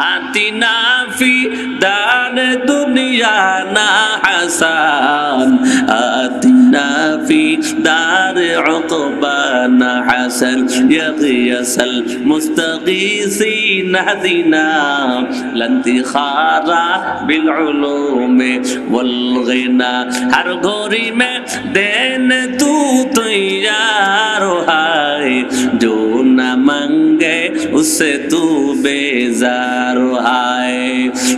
আতিনা ফি দার দুনিয়া না হাসান আতিনা ফি দার উকবা না হাসান ইয়া গিয়াসাল মুস্তাগীসিন হাদিনা লন্তিখারা বিল উলুম ওয়াল গিনা हर घोरी में देने तू तैयार है जो न मांगे उससे तू बेजार है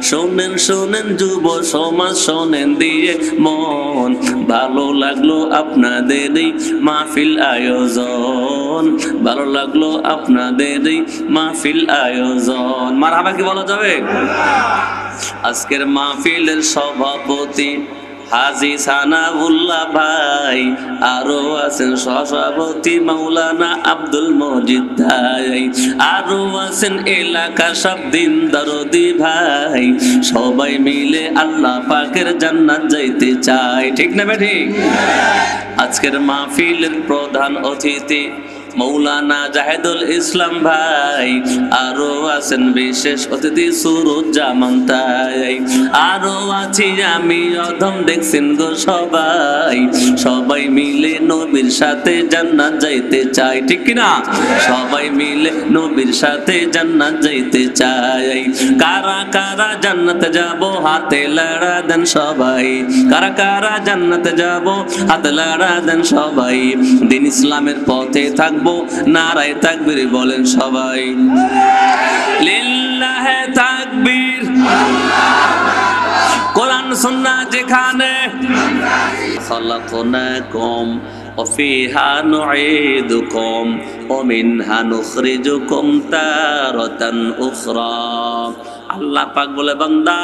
শোনেন শোনেন যুব সমাজ শোনেন দিয়ে মন ভালো লাগলো আপনাদের এই মাহফিল আয়োজন ভালো লাগলো আপনাদের এই মাহফিল আয়োজন মারহাবা কি বলা যাবে আজকের মাহফিলের সভাপতি হাজী সানাউল্লাহ ভাই আরো আছেন সভাপতি মাওলানা আব্দুল মজিদ ভাই আরো আছেন এলাকা সব দিন দরদি ভাই সবাই মিলে আল্লাহ পাকের জান্নাত যাইতে চায় ঠিক না ঠিক আজকের মাহফিলের প্রধান অতিথি মৌলানা জাহেদুল ইসলাম ভাই আরো আছেন বিশেষ অতিথি সুরুজ্জামান তাই আরো আছি আমি অধম দেখছেন গো সবাই সবাই মিলে নবীর সাথে জান্নাত যাইতে চাই ঠিক কি না সবাই মিলে নবীর সাথে জান্নাত যাইতে চাই কারা কারা জান্নাতে যাব হাতে লড়া দেন সবাই কারা কারা জান্নাতে যাব হাতে লড়া দেন সবাই দিন ইসলামের পথে থাক নারায়ে তাকবীর বলেন সবাই লিল্লাহে তাকবীর কোরআন সুন্নাহ যেখানে খালাকনাকুম ওয়া ফিহা নুঈদুকুম ওয়া মিনহা নুখরিজুকুম তারাতান উখরা আল্লাহ পাক বলে বান্দা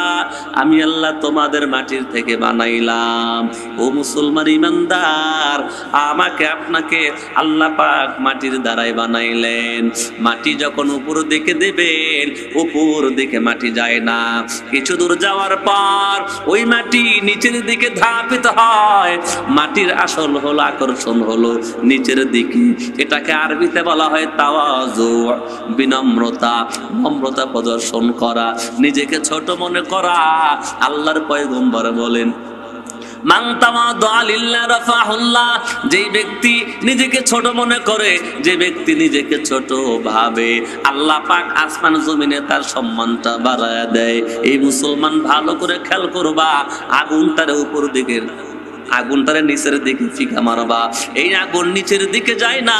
আমি আল্লাহ তোমাদের মাটির থেকে বানাইলাম ও মুসলমান ইমানদার আমাকে আপনাকে আল্লাহ পাক মাটির দ্বারাই বানাইলেন মাটি যখন উপর দিকে দেবেন উপর দিকে মাটি যায় না কিছু দূর যাওয়ার পর ওই মাটি নিচের দিকে ধাপিত হয় মাটির আসল হলো আকর্ষণ হলো নিচের দিকে এটাকে আরবিতে বলা হয় তাওয়াজু বিনম্রতা নম্রতা প্রদর্শন করা নিজেকে ছোট মনে করা আল্লাহর পয়গম্বর বলেন মান তাওয়াদা লিল্লাহ রাফাহুল্লাহ যে ব্যক্তি নিজেকে ছোট মনে করে যে ব্যক্তি নিজেকে ছোট ভাবে আল্লাহ পাক আসমান জমিনে তার সম্মানটা বাড়ায়া দেয় এই মুসলমান ভালো করে খেয়াল করবা আগুনটার উপর দিকে আগুনটারে নিচের দিকে ফিকা মারবা এই আগুন নিচের দিকে যায় না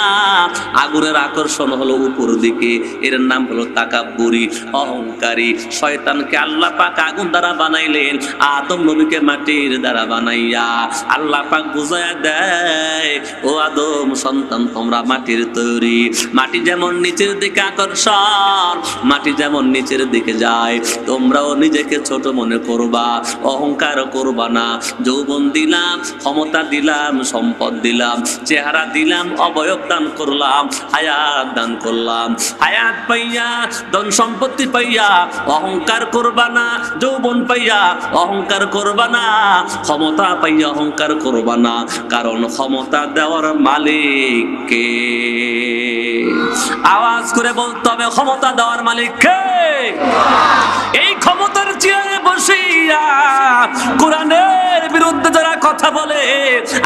আগুনের আকর্ষণ হলো উপর দিকে এর নাম হলো তাকাব্বুরি অহংকারী শয়তানকে আল্লাহ পাক আগুন দ্বারা বানাইলেন আদম নবীকে মাটির দ্বারা বানাইয়া আল্লাহ পাক বুঝায়া দেয় ও আদম সন্তান তোমরা মাটির তৈরি মাটি যেমন নিচের দিকে আকর্ষণ মাটি যেমন নিচের দিকে যায় তোমরাও নিজেকে ছোট মনে করবা অহংকার করবা না যৌবন দিলাম ক্ষমতা দিলাম সম্পদ দিলাম চেহারা দিলাম অবয়ব দান করলাম হায়াত দান করলাম হায়াত পাইয়া ধন সম্পত্তি পাইয়া অহংকার করবা না যৌবন পাইয়া অহংকার করবা না ক্ষমতা পাইয়া অহংকার করবা না কারণ ক্ষমতা দেওয়ার মালিক কে আওয়াজ করে বলতে হবে ক্ষমতা দেওয়ার মালিক কে এই ক্ষমতার চেয়ারে বসিয়া কোরআনের বিরুদ্ধে যারা কথা বলে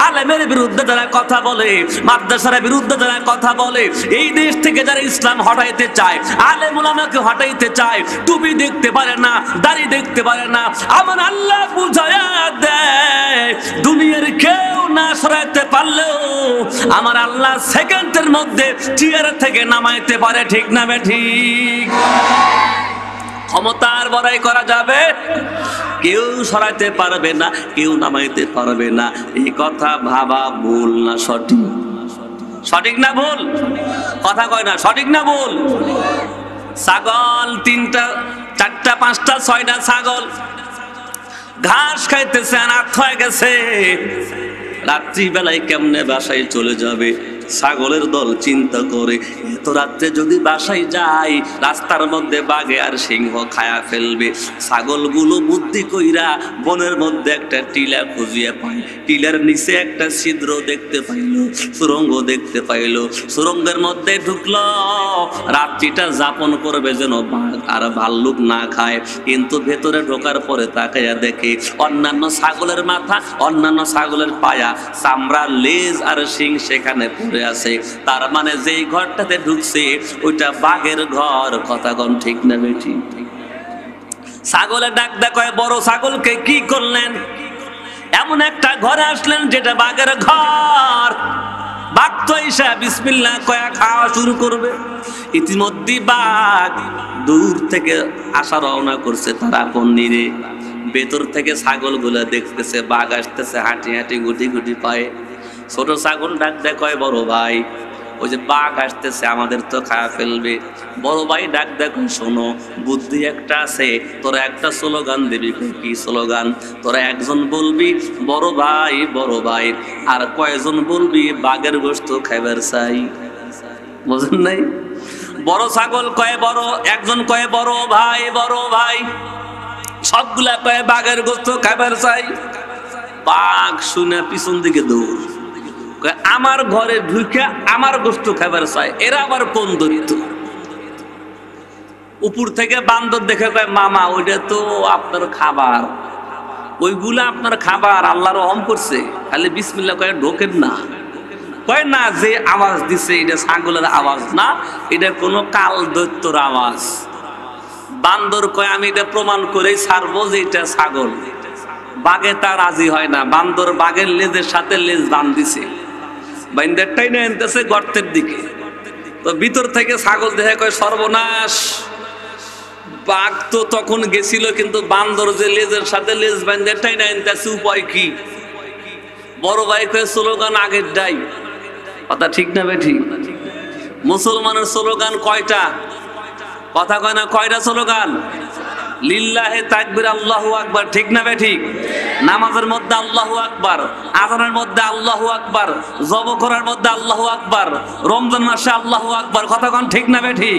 আলেমের বিরুদ্ধে যারা কথা বলে মাদ্রাসার বিরুদ্ধে যারা কথা বলে এই দেশ থেকে যারা ইসলাম হটাইতে চায় আলেম উলামাকে হটাইতে চায় টুপি দেখতে পারে না দাড়ি দেখতে পারে না আমার আল্লাহ বুঝায়া দেয় দুনিয়ার কেউ না সরাইতে পারলেও আমার আল্লাহ সেকেন্ডের মধ্যে চেয়ার থেকে নামাইতে পারে ঠিক না ঠিক ক্ষমতার বড়াই করা যাবে কেউ সরাইতে পারবে না কেউ নামাইতে পারবে না এই কথা ভাবা ভুল না সঠিক সঠিক না ভুল কথা কয় না সঠিক না ভুল ছাগল 3টা 4টা 5টা 6টা ছাগল ঘাস খাইতেছে অনাথ হয়ে গেছে রাত্রি বেলায় কেমনে বাসায় চলে যাবে ছাগলের দল চিন্তা করে এত রাত্রে যদি বাসায় যাই রাস্তার মধ্যে বাঘে আর সিংহ খায়া ফেলবে। ছাগলগুলো বুদ্ধি কইরা বনের মধ্যে একটা টিলা খুঁজিয়ে পায়, টিলার নিচে একটা ছিদ্র দেখতে পাইল, সুরঙ্গ দেখতে পাইল, সুরঙ্গের মধ্যে ঢুকলো, রাত্রিটা যাপন করবে যেন বাঘ আর ভাল্লুক না খায়। কিন্তু ভেতরে ঢোকার পরে তাকাইয়া দেখে অন্যান্য ছাগলের মাথা, অন্যান্য ছাগলের পায়া, চামড়া, লেজ আর শিং সেখানে পড়ে আছে। তার মানে যেই ঘরটাতে ঢুকছে ওইটা বাঘের ঘর। কথা কোন ঠিক না বেঠি? ছাগলের ডাক দেখায়, বড় ছাগলকে কি করলেন? এমন একটা ঘরে আসলেন যেটা বাঘের ঘর। বাঘ তো এসে বিসমিল্লাহ কয়া খাওয়া শুরু করবে। ইতিমধ্যে বাঘ দূর থেকে আসা রওনা করছে তার আপন নিরে। ভেতর থেকে ছাগলগুলা দেখতেছে বাঘ আসতেছে হাঁটি হাঁটি গুটি গুটি পায়ে। ছোট ছাগল ডাক দেখায়, বড় ভাই ওই যে বাঘ আসতেছে আমাদের তো খাওয়া ফেলবে। বড় ভাই ডাক দেখো, শোনো বুদ্ধি একটা আছে, তোরা একটা স্লোগান দিবি। কি স্লোগান? তোরা একজন বলবি বড় ভাই বড় ভাই, আর কয়জন বলবি বাঘের গোশত খাইবার চাই। বুঝেন নাই? বড় ছাগল কয়ে বড়, একজন কয়ে বড় ভাই বড় ভাই, সবগুলা কয়ে বাঘের গোশত খাইবার চাই। বাঘ শুনে পিছন দিকে দৌড়, আমার ঘরে ঢুকে আমার গোশত খাবার চাই। এরা আবার কোন দৈত্য? উপর থেকে বান্দর দেখে কয়, মামা ওইটা তো আপনার খাবার, ওইগুলা আপনার খাবার, আল্লাহ রহম করছে, খালি বিসমিল্লাহ কয়ে ঢোকেন না। কয় না, যে আওয়াজ দিছে এটা ছাগলের আওয়াজ না, এটা কোনো কাল দৈত্যর আওয়াজ। বান্দর কয়, আমি এটা প্রমাণ করেই ছাড়বো যে এটা ছাগল। বাঘে তা রাজি হয় না। বান্দর বাঘের লেজের সাথে লেজ বাঁধছে, বাইন্দারটাই না এনতেছে গর্তের দিকে। তো ভিতর থেকে ছাগল দেখে কয়, সর্বনাশ, বাঘ তো তখন গেছিল, কিন্তু বান্দর যে লেজের সাথে লেজ বাইন্দারটাই না এনতেছে, উপায় কি? বড় ভাই কয়, স্লোগান আগের ডাই। কথা ঠিক না বেঠি? মুসলমানের স্লোগান কয়টা? কথা কয় না, কয়টা স্লোগান? লিল্লাহে তাকবীর, আল্লাহু আকবার। ঠিক না বেঠি? নামাজের মধ্যে আল্লাহু আকবার, আযানের মধ্যে আল্লাহু আকবার, জব করার মধ্যে আল্লাহু আকবার, রমজান মাসে আল্লাহু আকবার। কথা কোন ঠিক না বেঠি?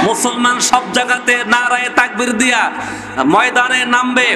মুসলমান সব জায়গাতে নারায়ে তাকবীর দিয়া ময়দানে নামবে,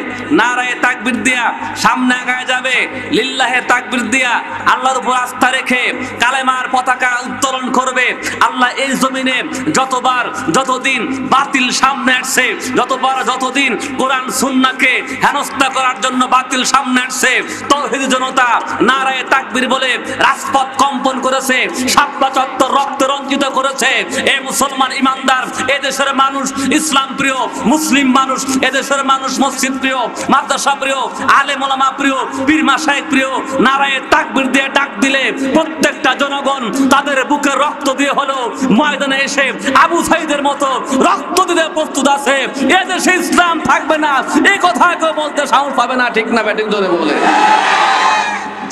নারায়ে তাকবীর দিয়া সামনে আগায় যাবে, লিল্লাহে তাকবীর দিয়া আল্লাহর উপর আস্থা রেখে কালেমার পতাকা উত্তোলন করবে। আল্লাহ এই জমিনে যতবার যতদিন বাতিল সামনে আসছে, যতবার যতদিন কোরআন সুন্নাহকে হেনস্থা করার জন্য বাতিল সামনে আসছে, তাওহীদ জনতা নারায়ে তাকবীর বলে রাজপথ কম্পন করেছে, শাপলা চত্বর রক্ত রঞ্জিত করেছে। এই মুসলমান ইমানদার, এদেশের মানুষ ইসলাম প্রিয়, মুসলিম মানুষ, এদেশের মানুষ মসজিদ প্রিয়, মাদ্রাসা প্রিয়, আলেম ওলামা প্রিয়, পীর মাশায়েখ প্রিয়। নারায়ে তাকবীর দিয়ে ডাক দিলে প্রত্যেকটা জনগণ তাদের বুকের রক্ত দিয়ে হলো ময়দানে এসে আবু সাইদের মতো রক্ত দিতে প্রস্তুত আছে। এদেশে ইসলাম থাকবে না, এই কথা কেউ বলতে সাহস পাবে না। ঠিক না ব্যাটিং জোরে বলে?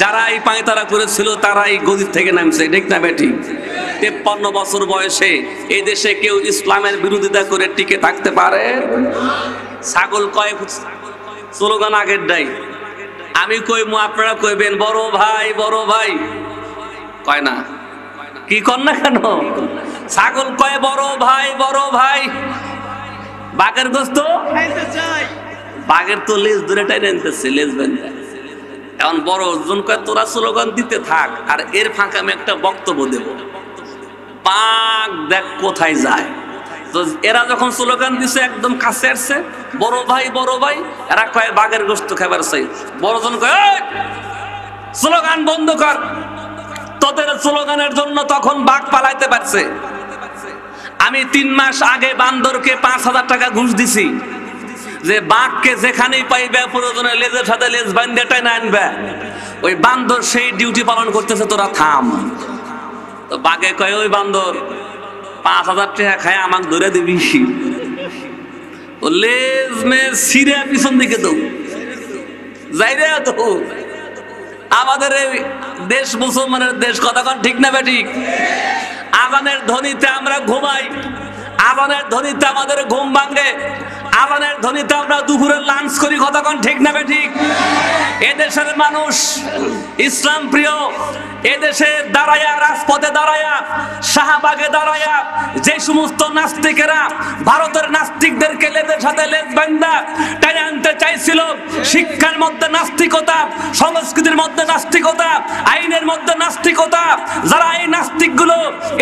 যারা এই পায়তারা করেছিল তারাই গদির থেকে নামছে। ঠিক না ব্যাটিং? 53 বছর বয়সে এই দেশে কেউ ইসলামের বিরোধিতা করে টিকে থাকতে পারে? ছাগল কয় স্লোগান আগের ডাই। আমি কইমু, আপনারা কইবেন বড় ভাই বড় ভাই। কয় না? কি কর না কেন? ছাগল কয় বড় ভাই বড় ভাই। বাঘের গোশত খাইতে চাই। বাঘের তো লেজ ধরে টাইনে আনতেছে, লেজ বেঁধে। এখন বড় জন কয়, তোরা স্লোগান দিতে থাক, আর এর ফাঁকে আমি একটা বক্তব্য দেব। বাঘ দেখ কোথায় যায়। তো এরা যখন স্লোগান দিছে একদম কাছে আসছে, বড় ভাই বড় ভাই, এরা কয় বাঘের গোশত খাবার চাই। বড়জন কয়, স্লোগান বন্ধ কর। তোদের স্লোগানের জন্য তখন বাঘ পালাইতে পারছে। আমি 3 মাস আগে বান্দরকে 5000 টাকা ঘুষ দিছি, যে বাঘকে যেখানেই পাইবে প্রয়োজনে লেজের সাথে লেজ বাঁধে টাইনা আনবে। ওই বান্দর সেই ডিউটি পালন করতেছে, তোরা থাম। তো বাঘে কয়, ওই বান্দর 5000 টাকা খায় আমাকে ধরে দিবি। ও লেজ মে সিরে পিছন দিকে তো যাই রে। তো আমাদের এই দেশ মুসলমানের দেশ। কথা কন ঠিক না বেঠিক? আযানের ধ্বনিতে আমরা ঘুমাই, আযানের ধ্বনিতে আমাদের ঘুম ভাঙে, আজানের ধ্বনিতে আমরা দুপুরের লাঞ্চ করি, কথা কোন ঠিক না ঠিক? এদেশের মানুষ ইসলাম প্রিয়, এদেশে দাঁড়ায়া, রাজপথে দাঁড়ায়া, শাহবাগে দাঁড়ায়া যে সমস্ত নাস্তিকেরা ভারতের নাস্তিকদেরকে লেজের সাথে লেজ বান্ধা টেনে আনতে চাইছিল, শিক্ষার মধ্যে নাস্তিকতা, সংস্কৃতির মধ্যে নাস্তিকতা, আইনের মধ্যে নাস্তিকতা, যারা এই নাস্তিকগুলো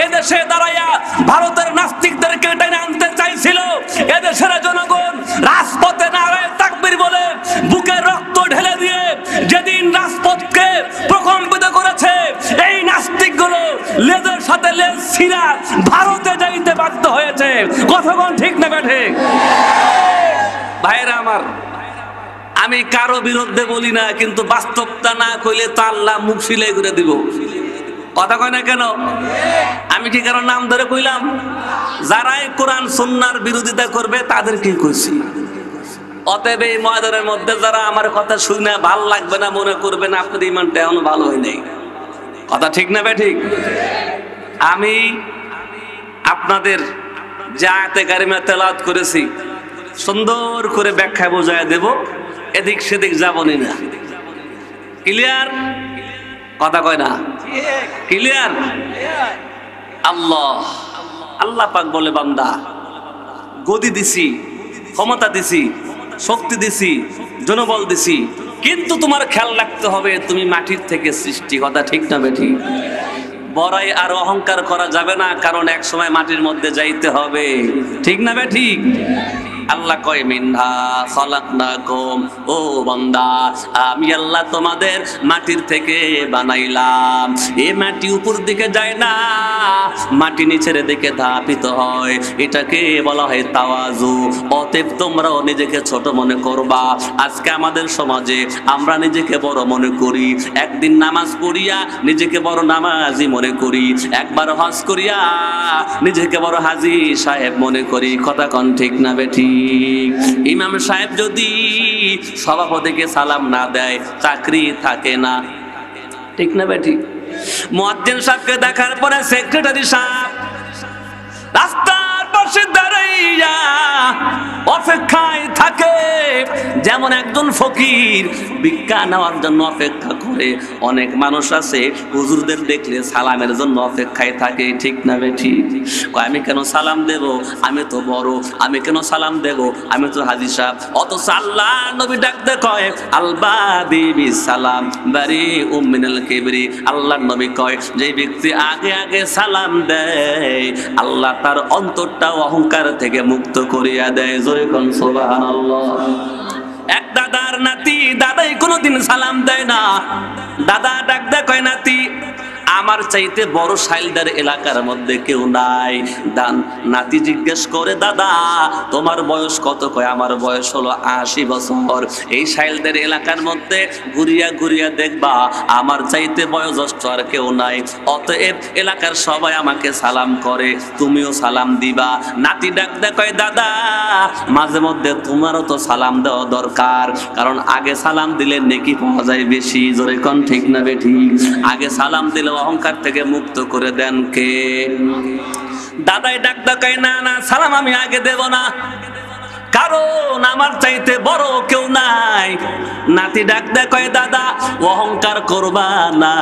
এদেশে দাঁড়ায়া ভারতের নাস্তিকদেরকে টেনে আনতে চাইছিল, এদেশের জনগণ রাজপথে নারায়ে তাকবীর বলে বুকে রক্ত ঢেলে দিয়ে যেদিন রাজপথকে প্রকম্পিত করেছে, এই নাস্তিকগুলো লেজের সাথে লেজ ছিঁড়া ভারতে যাইতে বাধ্য হয়েছে। কথা বল ঠিক না ঠিক? ভাইরা আমার, আমি কারো বিরুদ্ধে বলি না, কিন্তু বাস্তবতা না কইলে তো আল্লাহ মুখ সিলাই করে দিব। কথা কয় না কেন? আমি কি কারো নাম ধরে কইলাম? যারাই কোরআন সুন্নাহর বিরোধিতা করবে তাদেরকে কইছি। অতএব এই ময়দানের মধ্যে যারা আমার কথা শুনে ভালো লাগবে না, মনে করবেন আপনার ইমানটা এখনো ভালো হয় নাই। কথা ঠিক না ঠিক? আমি আপনাদের যে আয়াতে কারিমা তেলাওয়াত করেছি সুন্দর করে ব্যাখ্যা বোঝায় দেব, এদিক সেদিক যাবনি না। ক্লিয়ার? কথা কয় না? ক্লিয়ার? আল্লাহ পাক বলে, বান্দা গদি দিছি, ক্ষমতা দিছি, শক্তি দিছি, জনবল দিছি, কিন্তু তোমার খেয়াল রাখতে হবে তুমি মাটির থেকে সৃষ্টি। কথা ঠিক না বেঠিক? বড়াই আর অহংকার করা যাবে না, কারণ এক সময় মাটির মধ্যে যাইতে হবে। ঠিক না বেঠিক? আল্লাহ কয় মিনহা খালাকনাকুম, ও বান্দা আমি আল্লাহ তোমাদের মাটির থেকে বানাইলাম। এই মাটি উপর দিকে যায় না, মাটি নিচের দিকে ধাপিত হয়, এটাকে বলা হয় তাওয়াজু। অতএব তোমরাও নিজেকে ছোট মনে করবা। আজকে আমাদের সমাজে আমরা নিজেকে বড় মনে করি, একদিন নামাজ পড়িয়া নিজেকে বড় নামাজি মনে করি, একবার হজ করিয়া নিজেকে বড় হাজি সাহেব মনে করি। কথা কোন ঠিক না বেঠিক? ইমাম সাহেব যদি সভাপতিকে সালাম না দেয় চাকরি থাকে না। ঠিক না বেঠিক? মুয়াজ্জিন সাহেবকে দেখার পরে সেক্রেটারি সাহেব রাস্তার পাশে দাঁড়াইয়া অপেক্ষায় থাকে, যেমন একজন ফকির ভিক্ষা নেওয়ার জন্য অপেক্ষা করে। অনেক মানুষ আছে হুজুরদের দেখলে সালামের জন্য অপেক্ষায় থাকে। ঠিক না বেঠিক? আমি কেন সালাম দেব, আমি তো বড়, আমি কেন সালাম দেব, আমি তো হাজী সাহেব। অথচ আল্লাহ নবী ডাকতে কয় আলবাদি বিসালাম বারি উমিনাল কিবরি। আল্লাহ নবী কয় যে ব্যক্তি আগে আগে সালাম দেয় আল্লাহ তার অন্তরটা অহংকার থেকে মুক্ত করিয়া দেয়। জোরে কোন সুবহানাল্লাহ। এক দাদার নাতি, দাদাই কোনোদিন সালাম দেয় না। দাদা ডাক দেয়, কয় নাতি আমার চাইতে বড় সাইলদার এলাকার মধ্যে কেউ নাই। নাতি জিজ্ঞেস করে দাদা তোমার বয়স কত? কয় আমার বয়স হলো 80 বছর। এই সাইলদার এলাকার মধ্যে ঘুরিয়া ঘুরিয়া দেখবা আমার চাইতে বয়োজ্যেষ্ঠ আর কেউ নাই, অতএব এলাকার সবাই আমাকে সালাম করে, তুমিও সালাম দিবা। নাতি ডাক দেয়, কয় দাদা মাঝে মধ্যে তোমারও তো সালাম দেওয়া দরকার, কারণ আগে সালাম দিলে নেকি পাওয়া যায় বেশি। জোরে কোন ঠিক না বেঠিক? আগে সালাম দিলে অহংকার থেকে মুক্ত করে দেন কে? দাদাই ডাক দেয়, না না সালাম আমি আগে দেব না, কারণ আমার চাইতে বড় কেউ নাই। নাতি ডাক দেয়, কয় দাদা অহংকার করবা না,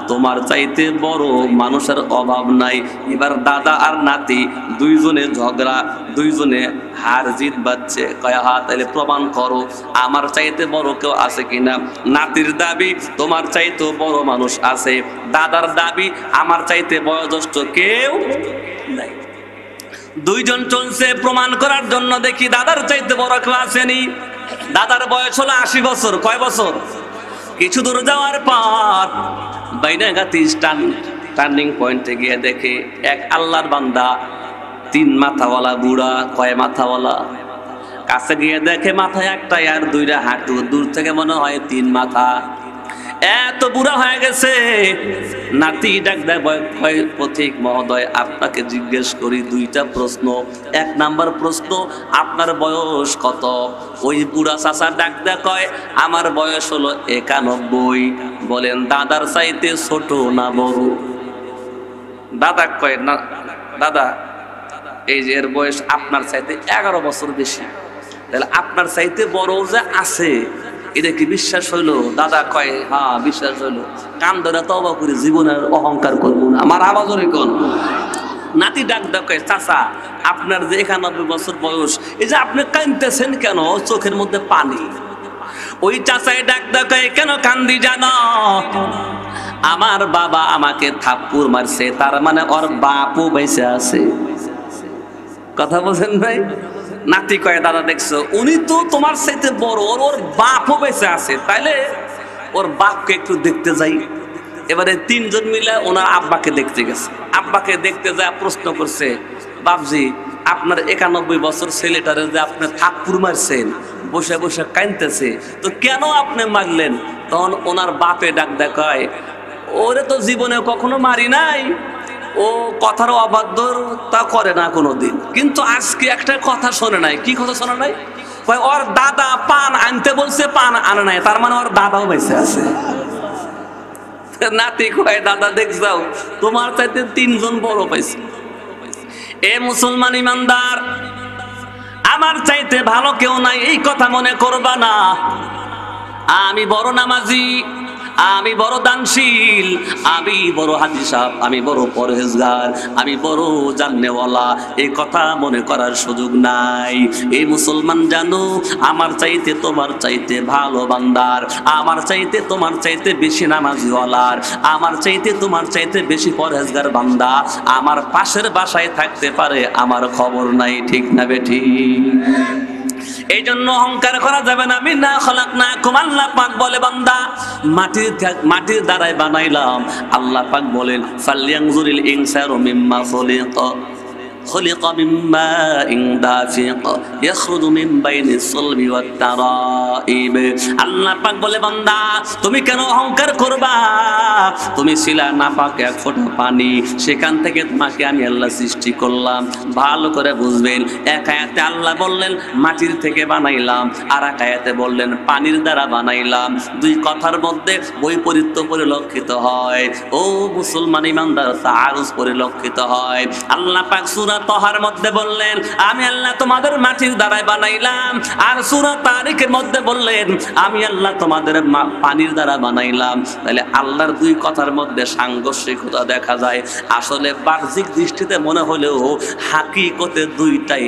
তোমার চাইতে বড় মানুষের অভাব নাই। এবার দাদা আর নাতি দুইজনে ঝগড়া, দুইজনে হার জিত বাজছে। কয় হা তাহলে প্রমাণ করো আমার চাইতে বড় কেউ আছে কিনা। নাতির দাবি তোমার চাইতে বড় মানুষ আছে, দাদার দাবি আমার চাইতে বয়োজ্যেষ্ঠ কেউ নাই। দুইজন চলছে প্রমাণ করার জন্য, দেখি দাদার চাইতে বড় কেউ আসেনি। দাদার বয়স হলো 80 বছর। কয় বছর? কিছু দূর যাওয়ার পর বাইনাগাতি টার্নিং পয়েন্টে গিয়ে দেখে এক আল্লাহর বান্দা, 3 মাথাওয়ালা বুড়া। কয় মাথাওয়ালা? কাছে গিয়ে দেখে মাথায় একটা আর 2টা হাঁটু, দূর থেকে মনে হয় 3 মাথা। এত বুড়া হয়ে গেছে। নাতি ডাক দেয়, পথিক মহোদয় আপনাকে জিজ্ঞেস করি 2টা প্রশ্ন। 1 নাম্বার প্রশ্ন আপনার বয়স কত? ওই বুড়া চাচা ডাক দেয়, কয় আমার বয়স হলো 91। বলেন দাদার চাইতে ছোট না বড়? দাদা কয় না দাদা এই যে এর বয়স আপনার চাইতে 11 বছর বেশি। তাহলে আপনার চাইতে বড় যে আছে এটা কি বিশ্বাস হইলো? দাদা কয় হ্যাঁ বিশ্বাস হইলো। কান ধরে তওবা করে জীবনের অহংকার করবো না। আমার আওয়াজ ওরে কোন নাতি ডাক কয় চাচা আপনার যে 91 বছর বয়স, এই যে আপনি কাঁদতেছেন কেন? চোখের মধ্যে পানি। ওই চাচাই ডাক কয় কেন কান্দি জানো? আমার বাবা আমাকে থাপ্পড় মারছে, তার মানে ওর বাপও বেঁচে আছে। কথা বলছেন ভাই? নাতি কয় দাদা দেখছো উনি তো তোমার চাইতে বড়, ওর বাপও বেঁচে আছে, তাইলে ওর বাপকে একটু দেখতে যাই। এবারে তিনজন মিলে ওনার আব্বাকে দেখতে গেছে। আব্বাকে দেখতে যায় প্রশ্ন করছে, বাপজি আপনার 91 বছর ছেলেটারে যে আপনি থাপ্পড় মারছেন, বসে বসে কাঁদতেছে, তো কেন আপনি মারলেন? তখন ওনার বাপে ডাক দেখায়, ওরে তো জীবনে কখনো মারি নাই, ও কথার অবাধ্যতা করে না কোনোদিন, কিন্তু আজকে একটা কথা শোনে নাই। কি কথা শোনে নাই? ওর দাদা পান আনতে বলছে, পান আনে নাই, তার মানে ওর দাদাও বেঁচে আছে। নাতি কয় দাদা দেখ যাও তোমার চাইতে তিনজন বড় পাইছে। এ মুসলমান ইমানদার, আমার চাইতে ভালো কেউ নাই এই কথা মনে করবা না। আমি বড় নামাজি, আমি বড় দানশীল, আমি বড় হাজি সাহেব, আমি বড় পরহেজগার, আমি বড় জান্নেওয়ালা, এই কথা মনে করার সুযোগ নাই। এই মুসলমান জানো আমার চাইতে তোমার চাইতে ভালো বান্দার, আমার চাইতে তোমার চাইতে বেশি নামাজিওয়ালার, আমার চাইতে তোমার চাইতে বেশি পরহেজগার বান্দা আমার পাশের বাসায় থাকতে পারে, আমার খবর নাই। ঠিক না বেঠি? এই জন্য অহংকার করা যাবে না। মিন্না খলাকনাকুম, আল্লাহ পাক বলে বান্দা মাটির দ্বারাই বানাইলাম। আল্লাহ পাক বলেন ফালয়ানজুরিল ইনসানু মিম্মা খুলিকা খুলিকা মিম্মা দাফিক ইয়াখরুজু মিন বাইনিস সুলবি ওয়াত তারাইব। আল্লাহ পাক বলে বান্দা তুমি কেন অহংকার করবা? তুমি ছিলা নাপাক এক ফোঁটা পানি, সেখান থেকে তোমাকে আমি আল্লাহ সৃষ্টি করলাম। ভালো করে বুঝবেন, এক আয়াতে আল্লাহ বললেন মাটির থেকে বানাইলাম, আর এক আয়াতে বললেন পানির দ্বারা বানাইলাম। দুই কথার মধ্যে বৈপরীত্য পরিলক্ষিত হয়। ও মুসলমান ইমানদার, তাআরুজ পরিলক্ষিত হয়। আল্লাহ পাক সূরা তাহার মধ্যে বললেন আমি আল্লাহ তোমাদের মাটির দ্বারাই বানাইলাম, আর সূরা তারিকের মধ্যে বললেন আমি আল্লাহ তোমাদের পানির দ্বারা বানাইলাম। তাহলে আল্লাহর দুই কথার মধ্যে সাংঘর্ষিকতা দেখা যায়। আসলে বাহ্যিক দৃষ্টিতে মনে হলেও হাকিকতে দুইটাই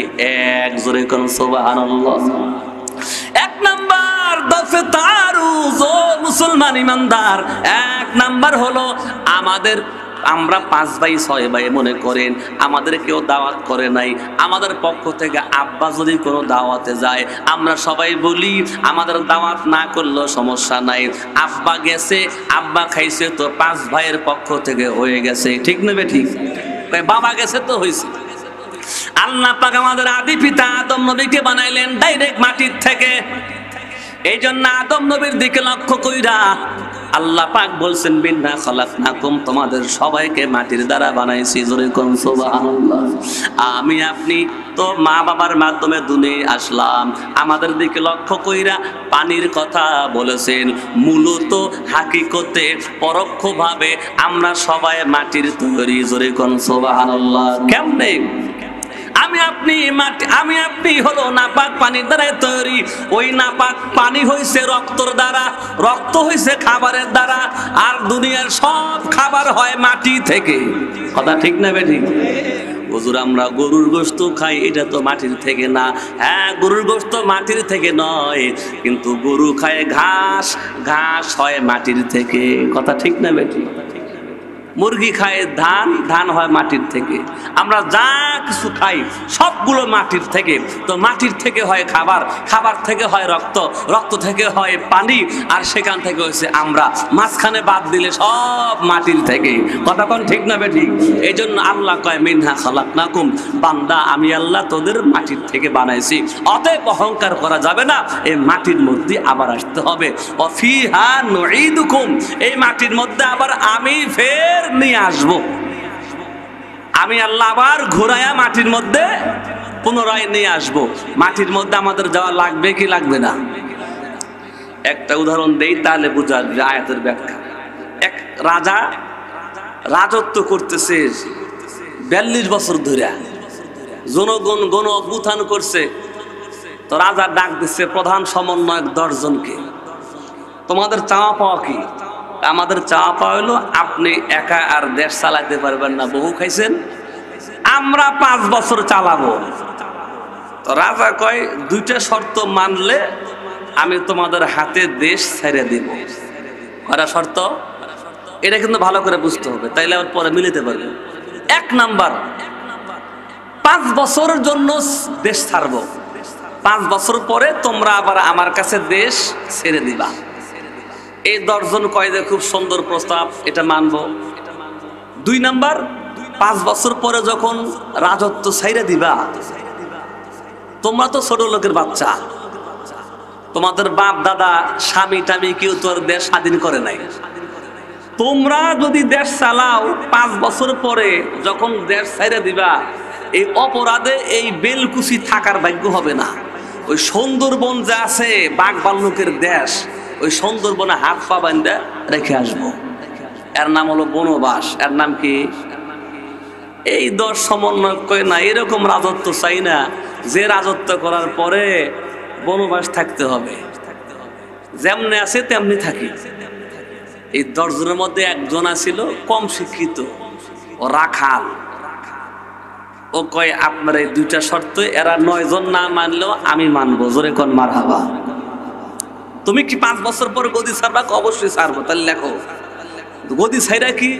এক। জোরে কোন সুবহানাল্লাহ। এক নাম্বার দফে তারুজ, ও মুসলমান ইমানদার, এক নাম্বার হলো আমরা 5 ভাই 6 ভাই মনে করেন, আমাদের কেউ দাওয়াত করে নাই। আমাদের পক্ষ থেকে আব্বা যদি কোনো দাওয়াতে যায়, আমরা সবাই বলি আমাদের দাওয়াত না করলেও সমস্যা নাই, আব্বা গেছে, আব্বা খাইছে, তো 5 ভাইয়ের পক্ষ থেকে হয়ে গেছে। ঠিক নেবে? ঠিক। বাবা গেছে তো হয়েছে। আল্লাহ পাক আমাদের আদি পিতা আদম নবীকে বানাইলেন ডাইরেক্ট মাটির থেকে। এই জন্য আদম নবীর দিকে লক্ষ্য কইরা আল্লাহ পাক বলছেন বিন্না খলাকনাকুম, তোমাদের সবাইকে মাটির দ্বারা বানাইছি। জোরে কোন সুবহানাল্লাহ। আমি আপনি তো মা বাবার মাধ্যমে দুনিয়ায় আসলাম, আমাদের দিকে লক্ষ্য কইরা পানির কথা বলেছেন। মূলত হাকিকতে পরোক্ষভাবে আমরা সবাই মাটির তৈরি। জোরে কোন সুবহানাল্লাহ। কেমনে? আমি আপনি হলো নাপাক পানির দ্বারা তৈরি। ওই নাপাক পানি হইছে রক্তর দ্বারা, রক্ত হইছে খাবারের দ্বারা, আর দুনিয়ার সব খাবার হয় মাটি থেকে। কথা ঠিক না বেঠিক? হুজুর আমরা গরুর গোশত খাই, এটা তো মাটির থেকে না। হ্যাঁ, গরুর গোশত মাটির থেকে নয়, কিন্তু গরু খায় ঘাস, ঘাস হয় মাটির থেকে। কথা ঠিক না বেঠিক? মুরগি খায় ধান, ধান হয় মাটির থেকে। আমরা যা কিছু খাই সবগুলো মাটির থেকে। তো মাটির থেকে হয় খাবার, খাবার থেকে হয় রক্ত, রক্ত থেকে হয় পানি, আর সেখান থেকে হয়েছে আমরা। মাঝখানে বাদ দিলে সব মাটির থেকে। কথা কোন ঠিক না বেঠিক? এই জন্য আল্লাহ কয় মিনহা খালাকনাকুম, বান্দা আমি আল্লাহ তোদের মাটির থেকে বানাইছি। অতএব অহংকার করা যাবে না, এই মাটির মধ্যে আবার আসতে হবে। ওয়াফিহা নুঈদুকুম, এই মাটির মধ্যে আবার আমি ফের নিয়ে আসবো। আমি আল্লাহ আবার ঘুরায়া মাটির মধ্যে পুনরায় নিয়ে আসবো। মাটির মধ্যে আমাদের যাওয়া লাগবে কি লাগবে না? একটা উদাহরণ দেই, তাহলে বুঝা যাবে আয়াতের ব্যাখ্যা। এক রাজা রাজত্ব করতেছে 42 বছর ধরে, জনগণ গণ অভ্যুত্থান করছে, তো রাজা ডাক দিচ্ছে প্রধান সমন্বয়ক 10 জনকে, তোমাদের চাওয়া পাওয়া কি? আমাদের চাওয়া পাওয়া হলো আপনি একা আর দেশ চালাতে পারবেন না, বহু খাইছেন, আমরা 5 বছর চালাবো। তো রাজা কয় 2টা শর্ত মানলে আমি তোমাদের হাতে দেশ ছেড়ে দিব। কয়টা শর্ত? এটা কিন্তু ভালো করে বুঝতে হবে, তাইলে আবার পরে মিলাতে পারবে। 1 নাম্বার, 5 বছরের জন্য দেশ ছাড়বো, 5 বছর পরে তোমরা আবার আমার কাছে দেশ ছেড়ে দিবা। এই 10 জন কয় যে খুব সুন্দর প্রস্তাব, এটা মানবো। 2 নাম্বার, 5 বছর পরে যখন রাজত্ব ছেড়ে দিবা, তোমরা তো ছোট লোকের বাচ্চা, তোমাদের বাপ দাদা স্বামী টামি কেউ তোর দেশ স্বাধীন করে নাই, তোমরা যদি দেশ চালাও 5 বছর পরে যখন দেশ ছেড়ে দিবা, এই অপরাধে এই বেলকুচি থাকার ভাগ্য হবে না। ওই সুন্দরবন যে আছে বাঘ ভাল্লুকের দেশ, ওই সুন্দরবনে হাত পা বান্ধা রেখে আসবো। এর নাম হলো বনবাস। এর নাম কি? এই 10 সমন্বয় কয় না, এরকম রাজত্ব চাই না যে রাজত্ব করার পরে বনবাস থাকতে হবে, যেমনি আছে তেমনি থাকি। এই 10 জনের মধ্যে একজন ছিল কম শিক্ষিত, ও রাখাল। ও কয় আপনার এই 2টা শর্ত, এরা 9 জন না মানলেও আমি মানবো। জোরে কোন মারহাবা। তুমি কি 5 বছর পর গদি ছাড়বা? অবশ্যই ছাড়বো। তাহলে লেখো, গদি ছাইরা কি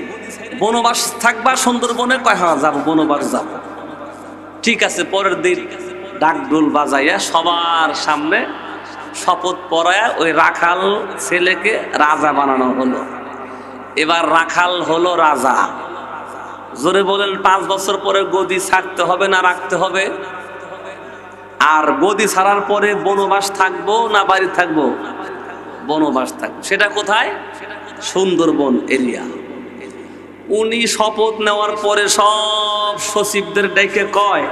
বনবাস থাকবা সুন্দরবনে? কয় হ্যাঁ যাবো, বনবাস যাবো। ঠিক আছে। পরের দিন ডাকডোল বাজাইয়া সবার সামনে শপথ পড়ায়া ওই রাখাল ছেলেকে রাজা বানানো হলো। এবার রাখাল হলো রাজা। জোরে বলেন, 5 বছর পরে গদি ছাড়তে হবে না রাখতে হবে? আর গদি ছাড়ার পরে বনবাস থাকবো না বাড়ি থাকবো? বনবাস থাকবো। সেটা কোথায়? সুন্দরবন এরিয়া। উনি শপথ নেওয়ার পরে সব সচিবদের ডেকে কয়,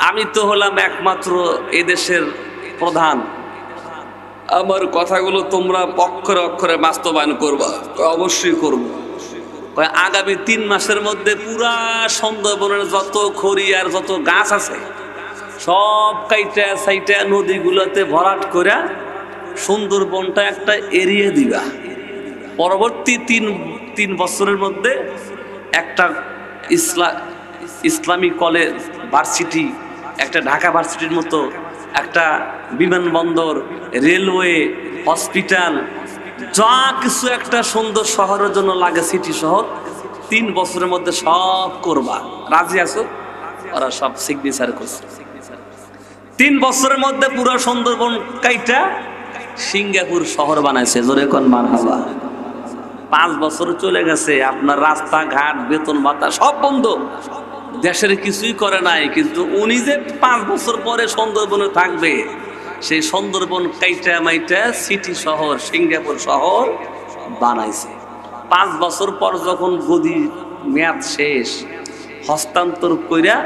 আমি তো হলাম একমাত্র এদেশের প্রধান, আমার কথাগুলো তোমরা অক্ষরে অক্ষরে বাস্তবায়ন করবা। অবশ্যই করব। আগামী 3 মাসের মধ্যে পুরা সুন্দরবনের যত খড়ি আর যত গাছ আছে সব কাইটা সাইটা নদীগুলোতে ভরাট করে সুন্দরবনটা একটা এরিয়া দিবা। পরবর্তী 3 বছরের মধ্যে একটা ইসলামী কলেজ ভার্সিটি, একটা ঢাকা ভার্সিটির মতো একটা বিমানবন্দর, রেলওয়ে, হসপিটাল, যা কিছু একটা সুন্দর শহরের জন্য লাগে, সিটি শহর, 3 বছরের মধ্যে সব করবা। রাজি আছো? ওরা সব সিগনেচার করছে। 3 বছরের মধ্যে পুরো সুন্দরবন কাইটা সিঙ্গাপুর শহর বানাইছে। জোরে কোন মারহাবা। 5 বছর চলে গেছে, আপনার রাস্তাঘাট, বেতন ভাতা সব বন্ধ, দেশের কিছুই করে নাই। কিন্তু উনি যে 5 বছর পরে সুন্দরবনে থাকবে, সেই সুন্দরবন কাইটা মাইটা সিটি শহর, সিঙ্গাপুর শহর বানাইছে। 5 বছর পর যখন গদি মেয়াদ শেষ, হস্তান্তর কইরা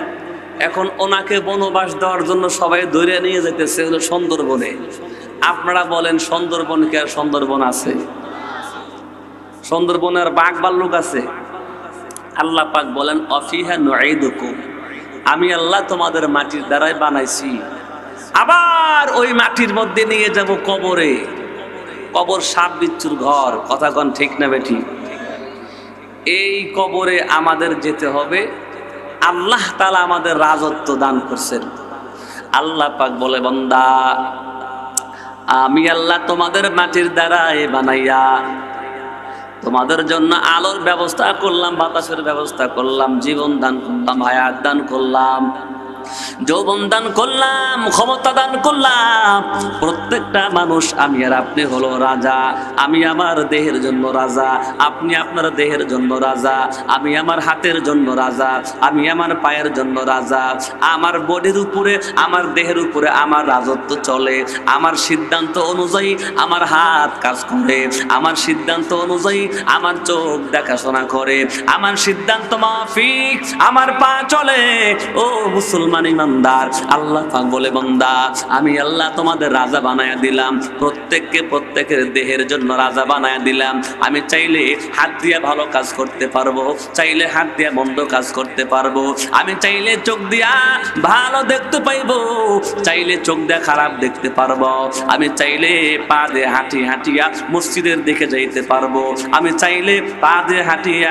এখন ওনাকে বনবাস দেওয়ার জন্য সবাই ধরে নিয়ে যেতেছে হলো সুন্দরবনে। আপনারা বলেন, সুন্দরবন কি আর সুন্দরবন আছে? সুন্দরবনে আর বাঘ ভাল্লুক আছে? আল্লাহ পাক বলেন, অফিহা নুঈদুকুম, আমি আল্লাহ তোমাদের মাটির দ্বারাই বানাইছি, আবার ওই মাটির মধ্যে নিয়ে যাব কবরে। কবর সাপ বিচ্ছুর ঘর। কথা কোন ঠিক না বেঠিক? এই কবরে আমাদের যেতে হবে। আল্লাহ তাআলা আমাদের রাজত্ব দান করছেন। আল্লাহ পাক বলে, বান্দা আমি আল্লাহ তোমাদের মাটির দ্বারাই বানাইয়া তোমাদের জন্য আলোর ব্যবস্থা করলাম, বাতাসের ব্যবস্থা করলাম, জীবন দান করলাম, হায়াত দান করলাম, যৌবন দান করলাম, ক্ষমতা দান করলাম। প্রত্যেকটা মানুষ আমি আর আপনি হলো রাজা। আমি আমার দেহের জন্য রাজা, আপনি আপনার দেহের জন্য রাজা, আমি আমার হাতের জন্য রাজা, আমি আমার পায়ের জন্য রাজা। আমার বডির উপরে, আমার দেহের উপরে আমার রাজত্ব চলে। আমার সিদ্ধান্ত অনুযায়ী আমার হাত কাজ করে, আমার সিদ্ধান্ত অনুযায়ী আমার চোখ দেখাশোনা করে, আমার সিদ্ধান্ত মাফিক আমার পা চলে। ও মুসলমান, মুসলমান ইমানদার, আল্লাহ পাক বলে বান্দা আমি আল্লাহ তোমাদের রাজা বানায়া দিলাম, প্রত্যেকের দেহের জন্য রাজা বানায়া দিলাম। আমি চাইলে হাত দিয়ে ভালো কাজ করতে পারবো, চাইলে হাত দিয়ে মন্দ কাজ করতে পারবো। আমি চাইলে চোখ দিয়া ভালো দেখতে পাইবো, চাইলে চোখ দিয়ে খারাপ দেখতে পারবো। আমি চাইলে পা দিয়ে হাঁটিয়া মসজিদের দিকে যাইতে পারবো। আমি চাইলে পা দিয়ে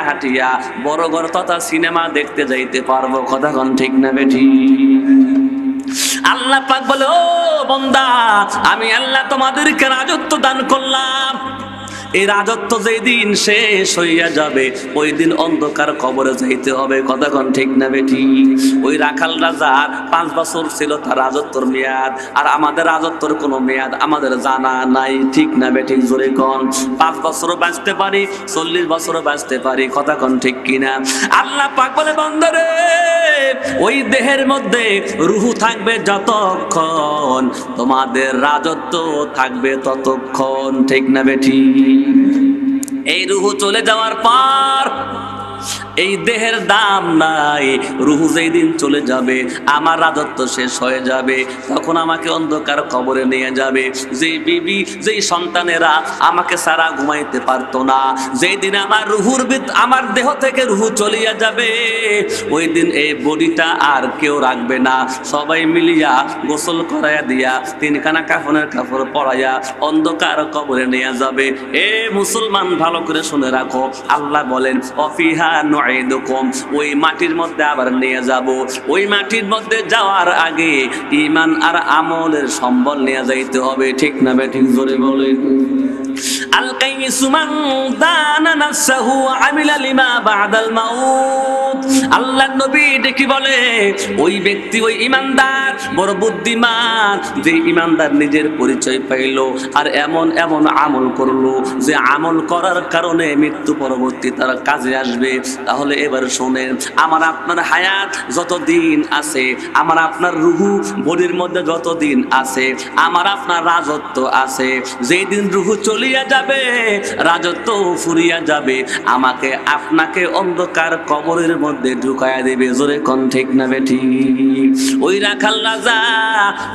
হাঁটিয়া বড় ঘর তথা সিনেমা দেখতে যাইতে পারবো। কথা কোন ঠিক না বেঠি? আল্লাহ পাক বলে ও বান্দা আমি আল্লাহ তোমাদেরকে রাজত্ব দান করলাম। এই রাজত্ব যেই দিন শেষ হইয়া যাবে ওই দিন অন্ধকার কবরে যাইতে হবে। কথা কোন ঠিক না বেঠি? ওই রাখাল রাজার 5 বছর ছিল তার রাজত্বর মেয়াদ, আর আমাদের রাজত্বর কোনো মেয়াদ আমাদের জানা নাই। ঠিক না বেঠি? জোরে কোন। 5 বছরও বাঁচতে পারি, 40 বছরও বাঁচতে পারি। কথা কোন ঠিক কিনা? আল্লাহ পাক বলে বান্দারে ওই দেহের মধ্যে রূহ থাকবে যতক্ষণ, তোমাদের রাজত্ব থাকবে ততক্ষণ। ঠিক না বেঠি? এই রূহ চলে যাওয়ার পর এই দেহের দাম নাই। রূহ যেই দিন চলে যাবে আমার রাজত্ব শেষ হয়ে যাবে, তখন আমাকে অন্ধকার কবরে নিয়ে যাবে। যেই বিবি যেই সন্তানেরা আমাকে সারা ঘুমাইতে পারতো না, যেই দিন আমার আমার দেহ থেকে রূহ চলিয়া যাবে ওই দিন এই বডিটা আর কেউ রাখবে না। সবাই মিলিয়া গোসল করাইয়া দিয়া 3খানা কাফনের কাপড় পরাইয়া অন্ধকার কবরে নিয়ে যাবে। এ মুসলমান ভালো করে শুনে রাখো, আল্লাহ বলেন অফিহা নুঈদুকুম, ওই মাটির মধ্যে আবার নিয়ে যাব। ওই মাটির মধ্যে যাওয়ার আগে ঈমান আর আমলের সম্বল নিয়ে যাইতে হবে। ঠিক না বেঠিক? জোরে বলেন। আল কাইসু মান দানা নাফসাহু আমিলা লিমা বাদাল মাউত। আল্লাহর নবী দেখি বলে ওই ব্যক্তি, ওই ঈমানদার বড় বুদ্ধিমান, যে ঈমানদার নিজের পরিচয় পাইলো আর এমন আমল করলো যে আমল করার কারণে মৃত্যু পরবর্তী তার কাজে আসবে। তাহলে এবার শোনেন, আমার আপনার হায়াত যতদিন আছে, আমার আপনার রুহু বডির মধ্যে যতদিন আছে, আমার আপনার রাজত্ব আছে। যেই দিন রুহু চলিয়া যাবে রাজত্ব ফুরিয়া যাবে, আমাকে আপনাকে অন্ধকার কবরের মধ্যে ঢুকায়া দেবে। জোরে কোন ঠিক না বেঠি? ওই রাখাল রাজা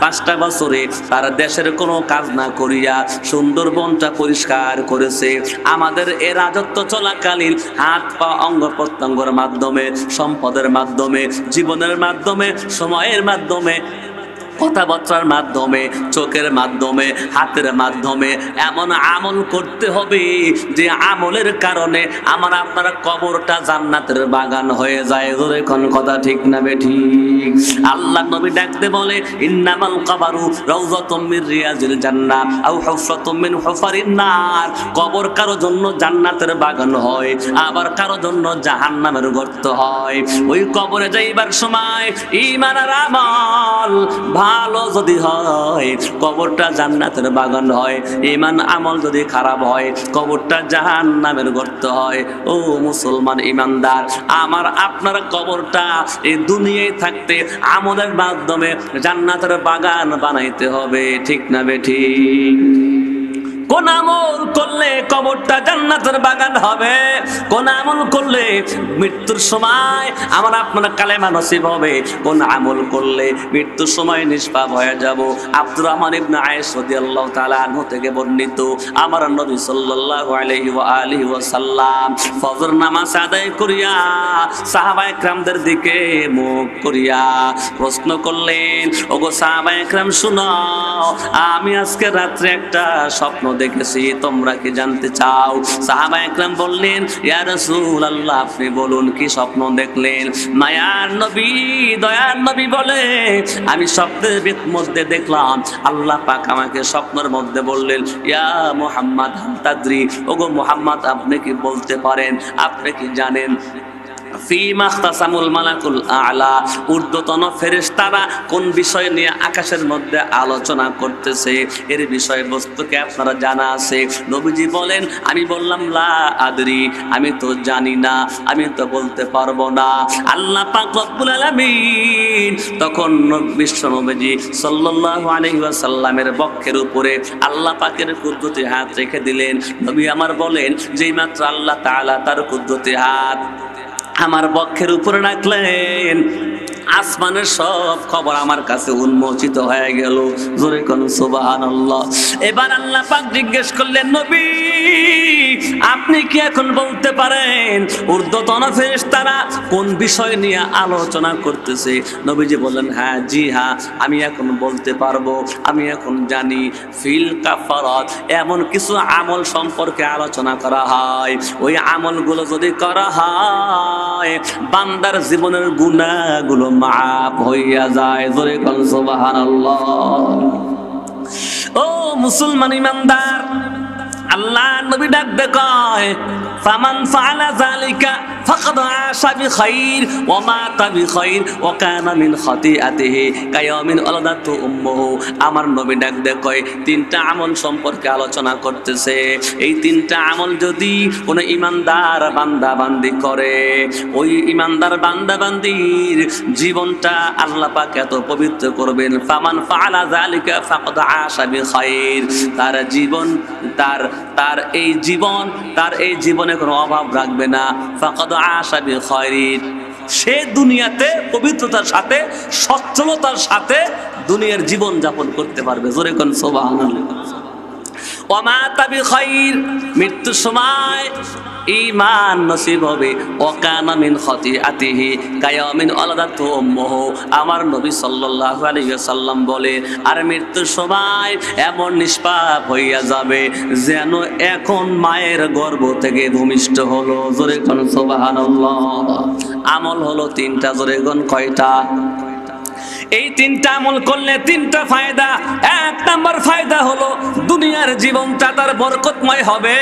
5টা বছরে তার দেশের কোনো কাজ না করিয়া সুন্দরবনটা পরিষ্কার করেছে। আমাদের এ রাজত্ব চলাকালীন হাত পা অঙ্গ প্রত্যঙ্গের মাধ্যমে, সম্পদের মাধ্যমে, জীবনের মাধ্যমে, সময়ের মাধ্যমে, কথাবার্তার মাধ্যমে, চোখের মাধ্যমে, হাতের মাধ্যমে এমন আমল করতে হবে যে আমলের কারণে আমার আপনার কবরটা জান্নাতের বাগান হয়ে যায়। ধরে কোন কথা ঠিক না বেঠিক? আল্লাহ নবী ডাকতে বলে ইন্নামাল কবরু রাউযাতুম মির রিয়াজিল জান্নাহ আও হুফরাতুম মিন হুফারিন নার। কবর কারো জন্য জান্নাতের বাগান হয়, আবার কারো জন্য জাহান্নামের গর্ত হয়। ওই কবরে যাইবার সময় ঈমান আর আমল ভালো যদি হয় কবরটা জান্নাতের বাগান হয়, ঈমান আমল যদি খারাপ হয় কবরটা জাহান্নামের গর্ত হয়। ও মুসলমান ঈমানদার, আমার আপনার কবরটা এই দুনিয়ায় থাকতে আমলের মাধ্যমে জান্নাতের বাগান বানাইতে হবে। ঠিক না বেঠিক? কোন আমল করলে কবরটা জান্নাতের বাগান হবে? কোন আমল করলে মৃত্যুর সময় আমার আপনার কালেমা নসিব হবে? কোন আমল করলে মৃত্যুর সময় নিষ্পাপ হয়ে যাব? আব্দুর রহমান ইবনে আয়েশ রাদিয়াল্লাহু তাআলা আনহু থেকে বর্ণিত, আমার নবী সাল্লাল্লাহু আলাইহি ওয়া আলিহি ওয়াসাল্লাম ফজর নামাজ আদায় করিয়া সাহাবায়ে কেরামদের দিকে মুখ করিয়া প্রশ্ন করলেন, ওগো সাহাবায়ে কেরাম শুনো, আমি আজকে রাত্রে একটা স্বপ্ন দেখেছি, তোমরা কি জানতে চাও? সাহাবায়ে কেরাম বললেন, ইয়া রাসূলুল্লাহ আপনি বলুন কি স্বপ্ন দেখলেন? মায়ার নবী, দয়ার নবী বলে, আমি স্বপ্নের মধ্যে দেখলাম আল্লাহ পাক আমাকে স্বপ্নের মধ্যে বললেন, ইয়া মুহাম্মদ হাল তাদরি, ওগো মুহাম্মদ আপনি কি বলতে পারেন, আপনি কি জানেন ফীমা ইখতাসামুল মালাকুল আ'লা, ঊর্ধ্বতন ফেরেশতারা কোন বিষয় নিয়ে আকাশের মধ্যে আলোচনা করতেছে, এর বিষয়বস্তুকে আপনারা জানা আছে? নবীজি বলেন, আমি বললাম লা আদরি, আমি তো জানি না, আমি তো বলতে পারবো না। আল্লাহ পাক রব্বুল আলামিন তখন বিশ্ব নবীজি সাল্লাল্লাহু আলাইহি ওয়াসাল্লামের বক্ষের উপরে আল্লাহ পাকের কুদরতি হাত রেখে দিলেন। নবী আমার বলেন, যেই মাত্র আল্লাহ তাআলা তার কুদরতি হাত আমার বক্ষের উপরে রাখলেন, আসমানের সব খবর আমার কাছে উন্মোচিত হয়ে গেল। জোরে কোন সুবহানাল্লাহ। এবার আল্লাহ পাক জিজ্ঞেস করলেন, নবী আপনি কি এখন বলতে পারেন ঊর্ধ্বতন ফেরেশতারা কোন বিষয় নিয়ে আলোচনা করতেছে? নবীজি বললেন, হ্যাঁ, জি হ্যাঁ, আমি এখন বলতে পারবো, আমি এখন জানি। ফিল কাফারাত, এমন কিছু আমল সম্পর্কে আলোচনা করা হয়, ওই আমলগুলো যদি করা হয় বান্দার জীবনের গুনাহগুলো মাফ হইয়া যায়। জোরে কোন সুবহানাল্লাহ। ও মুসলমান ইমানদার, আল্লাহ নবী ডাক দেয়, ফামান ফাআলা যালিকা ফাকাদ আশা বিখাইর ওয়া মাতা বিখাইর ওয়া কানা মিন খাতিআতিহি কায়ামিন ওয়ালাদাতু উম্মুহু। আমার নবী ডাক দেয়, তিনটা আমল সম্পর্কে আলোচনা করতেছে। এই তিনটা আমল যদি কোনো ইমানদার বান্দা বান্দি করে, ওই ইমানদার বান্দা বান্দির জীবনটা আল্লাহ পাক এত পবিত্র করবেন। ফামান ফাআলা যালিকা ফাকাদ আশা বিখাইর, তার জীবন তার এই জীবনে কোনো অভাব রাখবে না। ফাকাদ আশা বিখাইর, সে দুনিয়াতে পবিত্রতার সাথে সচ্ছলতার সাথে দুনিয়ার জীবন যাপন করতে পারবে। জোরে কোন সুবহানাল্লাহ। ওয়া মাতা বিখাইর, মৃত্যুর সময় ঈমান নসিব হবে। ওয়া কানা মিন খাতিআতিহি কায়ামিন ওয়ালাদাতু উম্মুহু। আমার নবী সাল্লাল্লাহু আলাইহি ওয়াসাল্লাম বলে, আর মৃত্যুর সময় এমন নিষ্পাপ হইয়া যাবে যেন এখন মায়ের গর্ভ থেকে ভূমিষ্ঠ হলো। জোরে কোন সুবহানাল্লাহ। আমল হলো তিনটা। জোরে কোন কয়টা? এই তিনটা আমল করলে তিনটা ফায়দা। এক নাম্বার ফায়দা হলো দুনিয়ার জীবনটা তার বরকতময় হবে।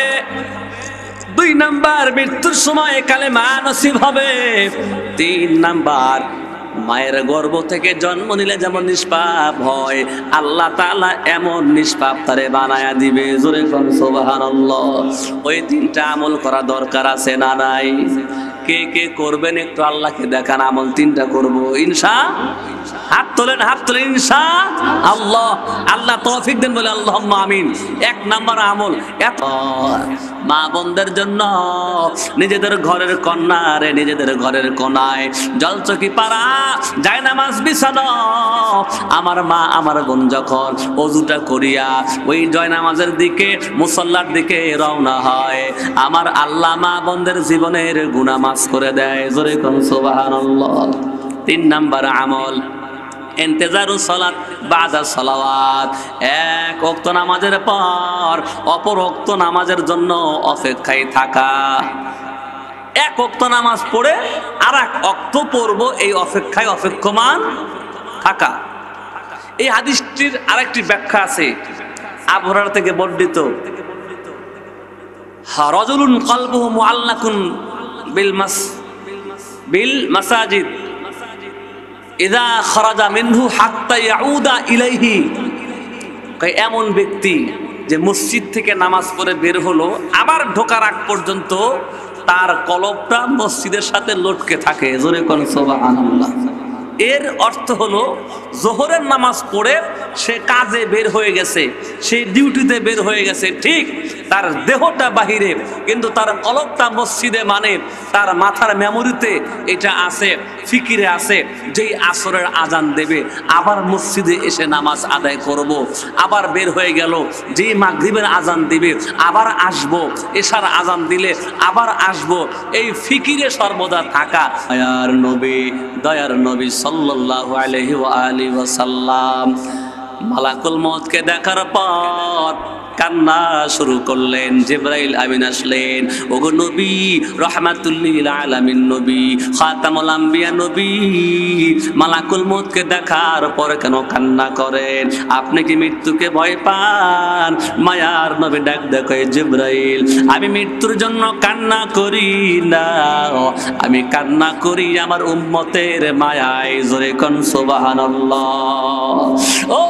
দুই নাম্বার, মৃত্যুর সময় কালেমা নসিব হবে। তিন নাম্বার, মায়ের গর্ভ থেকে জন্ম নিলে যেমন নিষ্পাপ হয়, আল্লাহ তাআলা এমন নিষ্পাপ তারে বানায়া দিবে। জোরে কোন সুবহানাল্লাহ। ওই তিনটা আমল করা দরকার আছে না নাই? কে কে করবেন একটু আল্লাহকে দেখান, আমল তিনটা করব ইনশাআল্লাহ। হাত তোলেন, হাত তোলেন ইনশাআল্লাহ। আল্লাহ তৌফিক দেন বলে আল্লাহুম্মা আমিন। এক নাম্বার আমল, এত মা বোনদের জন্য, নিজেদের ঘরের কন্যা রে, নিজেদের ঘরের কোনায় জলচকি পাড়া জায়নামাজ বিছানো। আমার মা আমার বোন যখন ওযুটা করিয়া ওই জয়নামাজের দিকে, মুসল্লার দিকে রওনা হয়, আমার আল্লাহ মা বোনদের জীবনের গুনাহ মাফ করে দেয়। জোরে কোন সুবহানাল্লাহ। তিন নাম্বার আমল ইন্তেজারুস সালাত বাদা সালাওয়াত, এক ওয়াক্ত নামাজের পর অপর ওয়াক্ত নামাজের জন্য অপেক্ষায় থাকা। এক ওয়াক্ত নামাজ পড়ে আর এক ওয়াক্ত পড়ব, এই অপেক্ষায় অপেক্ষমান থাকা। এই হাদিসটির আরেকটি ব্যাখ্যা আছে, আবু হুরায়রা থেকে বর্ণিত, রাজুলুন কলবুহু মুআল্লাকুন বিল মাসাজিদ ইযা খারাজা মিনহু হাত্তা ইয়াউদা ইলাইহি। এমন ব্যক্তি যে মসজিদ থেকে নামাজ পড়ে বের হলো, আবার ঢোকার আগ পর্যন্ত তার কলবটা মসজিদের সাথে লটকে থাকে। জোরে কোন সুবহানাল্লাহ। এর অর্থ হলো জোহরের নামাজ পড়ে সে কাজে বের হয়ে গেছে, সে ডিউটিতে বের হয়ে গেছে, ঠিক তার দেহটা বাহিরে কিন্তু তার কলবটা মসজিদে। মানে তার মাথার মেমোরিতে এটা আছে, ফিকিরে আছে, যেই আসরের আজান দেবে আবার মসজিদে এসে নামাজ আদায় করব। আবার বের হয়ে গেল, যেই মাগরিবের আজান দিবে আবার আসব, এশার আজান দিলে আবার আসব, এই ফিকিরে সর্বদা থাকা। দয়ার নবী সাল্লাল্লাহু আলাইহি ওয়া আলিহি ওয়াসাল্লাম মালাকুল মউতকে দেখার পর কান্না শুরু করলেন। জিবরাইল আমিন আসলেন, ওগো নবী, রাহমাতুল লিল আলামিন নবী, খাতামুল আম্বিয়া নবী, মালাকুল মউতকে দেখার পর কেন কান্না করেন? আপনি কি মৃত্যুকে ভয় পান? মায়ার নবী ডাক দেখে, জিবরাইল, আমি মৃত্যুর জন্য কান্না করি না, আমি কান্না করি আমার উম্মতের মায়ায়। জোরে কোন সুবহানাল্লাহ। ও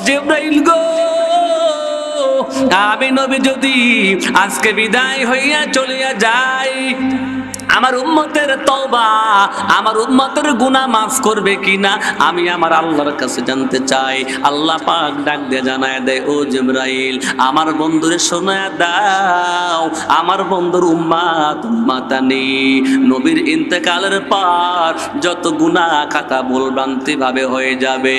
জিবরাইল গো, আমি নবী যদি আজকে বিদায় হইয়া চলিয়া যাই, আমার উম্মতের তওবা, আমার উম্মতের গুনাহ মাফ করবে কিনা আমি আমার আল্লাহর কাছে জানতে চাই। আল্লাহ পাক ডাক দিয়ে জানায় দেয়, ও জিবরাইল আমার বন্ধুরে শোনায় দাও, আমার বন্ধুর উম্মাতানি নবীর ইন্তেকালের পর যত গুনাহ খাতা ভুলভ্রান্তি ভাবে হয়ে যাবে,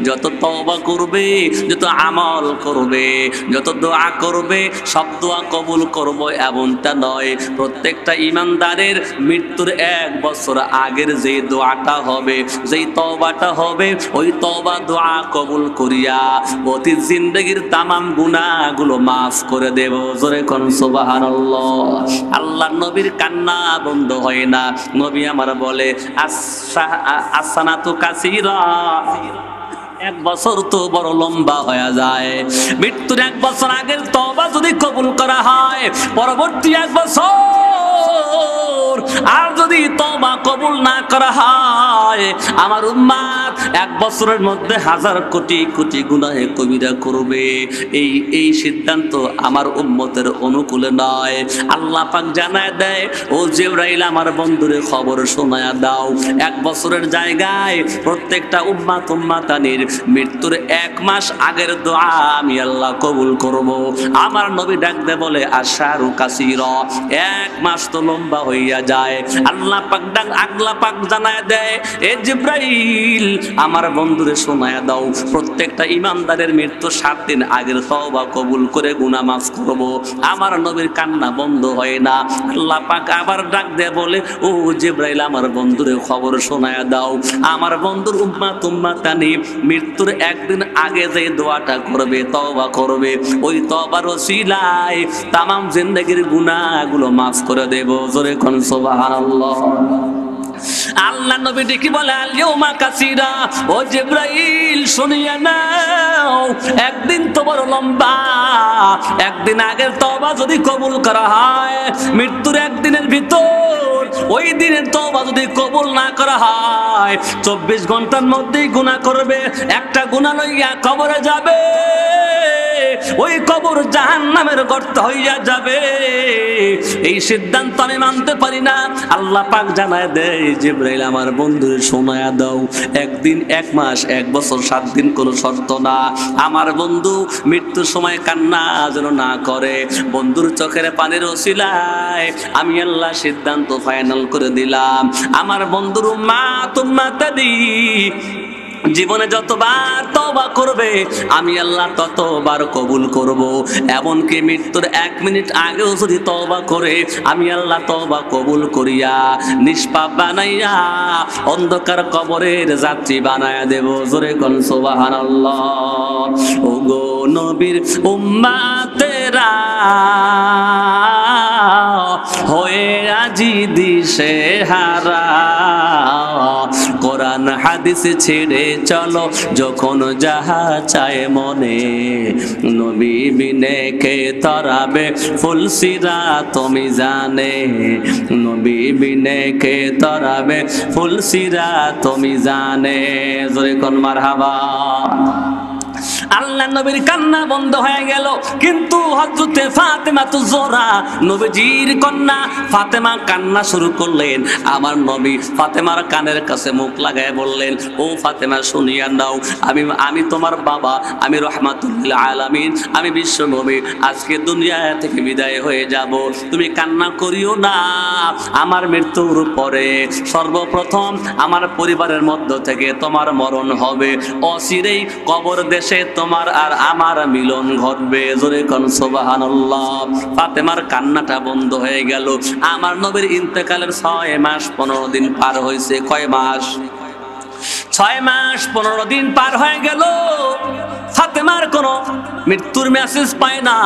যত তওবা করবে, যত আমল করবে, যত দোয়া করবে, সব দোয়া কবুল করব এমনটা নয়। প্রত্যেকটা ঈমানদারের মৃত্যুর 1 বছর আগের যে দোয়াটা হবে, যেই তওবাটা হবে, ওই তওবা দোয়া কবুল করিয়া অতীত জিন্দেগীর তামাম গুনাহগুলো মাফ করে দেব। জোরে কোন সুবহানাল্লাহ। আল্লাহর নবীর কান্না বন্ধ হয় না। নবী আমার বলে, আসসানাতু কাসীরা, 1 বছর তো বড় লম্বা হয়ে যায়। মৃত্যুর 1 বছর আগের তওবা যদি কবুল করা হয়, পরবর্তী 1 বছর আর যদি তওবা কবুল না করা হয়, আমার উম্মত 1 বছরের মধ্যে 1000 কোটি কোটি গুনাহে কবিরা করবে। এই সিদ্ধান্ত আমার উম্মতের অনুকূলে নয়। আল্লাহ পাক জানায় দেয়, ও জিবরাইল আমার বন্ধুরে খবর শোনায়া দাও, 1 বছরের জায়গায় প্রত্যেকটা উম্মাতানির মৃত্যুর 1 মাস আগের দোয়া আমি আল্লাহ কবুল করব। আমার নবী ডাক দে বলে, আশারু কাসীরা, 1 মাস তো লম্বা হইয়া যায়। আল্লাহ পাক জানায় দেয়, এ জিবরাইল আমার বন্ধুরে শোনায়া দাও, প্রত্যেকটা ঈমানদারের মৃত্যু 7 দিন আগের তওবা কবুল করে গুনাহ মাফ করব। আমার নবীর কান্না বন্ধ হয় না। আল্লাহ পাক আবার ডাক দেয় বলে, ও জিবরাইল আমার বন্ধুরে খবর শোনায়া দাও, আমার বন্ধুর উম্মাতানি মৃত্যুর 1 দিন আগে যে দোয়াটা করবে, তওবা করবে, ওই তওবার ওসিলায় তামাম জিন্দেগীর গুনাহগুলো মাফ করে দেব। জোরে কোন সুবহানাল্লাহ। আল্লাহ নবী দেখি বলে, আল ইয়াউমা কাসীরা, ও জিবরাইল শুনিয়া নাও, 1 দিন তো বড় লম্বা। 1 দিন আগের তওবা যদি কবুল করা হয়, মৃত্যুর 1 দিনের ভিতর ওই দিনের তওবা যদি কবুল না করা হয়, 24 ঘন্টার মধ্যেই গুনাহ করবে, একটা গুনাহ লইয়া কবরে যাবে, ওই কবর জাহান্নামের গর্ত হইয়া যাবে। এই সিদ্ধান্ত আমি মানতে পারি না। আল্লাহ পাক জানায় দেয়, জিবরাইল আমার বন্ধুরে শোনায়া দাও, 1 দিন 1 মাস 1 বছর 7 দিন কোনো শর্ত না। আমার বন্ধু মৃত্যুর সময় কান্না যেন না করে। বন্ধুর চোখের পানির ওসিলায় আমি আল্লাহ সিদ্ধান্ত ফাইনাল করে দিলাম, আমার বন্ধুর উম্মাতানি জীবনে যতবার তওবা করবে আমি আল্লাহ ততবার কবুল করব। এমনকি মৃত্যুর 1 মিনিট আগেও যদি তওবা করে আমি আল্লাহ তওবা কবুল করিয়া নিষ্পাপ বানাইয়া অন্ধকার কবরের যাত্রী বানায়া দেব। জোরে কোন সুবহানাল্লাহ। ও গো নবীর উম্মাতেরা হয়ে আজি দিশে হারা, কোরআন হাদিস ছেড়ে চলো যখন যাহা চায় মনে, নবী বিনে কে তরাবে ফুলসিরা তুমি জানে, নবী বিনে কে তরাবে ফুলসিরা তুমি জানে। জোরে কোন মারহাবা। আল্লাহ নবীর কান্না বন্ধ হয়ে গেল, কিন্তু হযরতে ফাতেমা তো জোহরা নবীজির কন্যা ফাতেমা কান্না শুরু করলেন। আমার নবী ফাতেমার কানের কাছে মুখ লাগায় বললেন, ও ফাতেমা শুনিয়া নাও, আমি তোমার বাবা, আমি রাহমাতুল লিল আলামিন, আমি বিশ্ব নবী আজকে দুনিয়া থেকে বিদায় হয়ে যাব। তুমি কান্না করিও না। আমার মৃত্যুর পরে সর্বপ্রথম আমার পরিবারের মধ্য থেকে তোমার মরণ হবে, অচিরেই কবর দেশে তোমার আর আমার মিলন ঘটবে। জোরে কোন সুবহানাল্লাহ। ফাতেমার কান্নাটা বন্ধ হয়ে গেল। আমার নবীর ইন্তেকালের 6 মাস 15 দিন পার হয়েছে। কয় মাস? 6 মাস 15 দিন পার হয়ে গেল। ফাতেমার কোনো মৃত্যুর মেসেজ পায় না।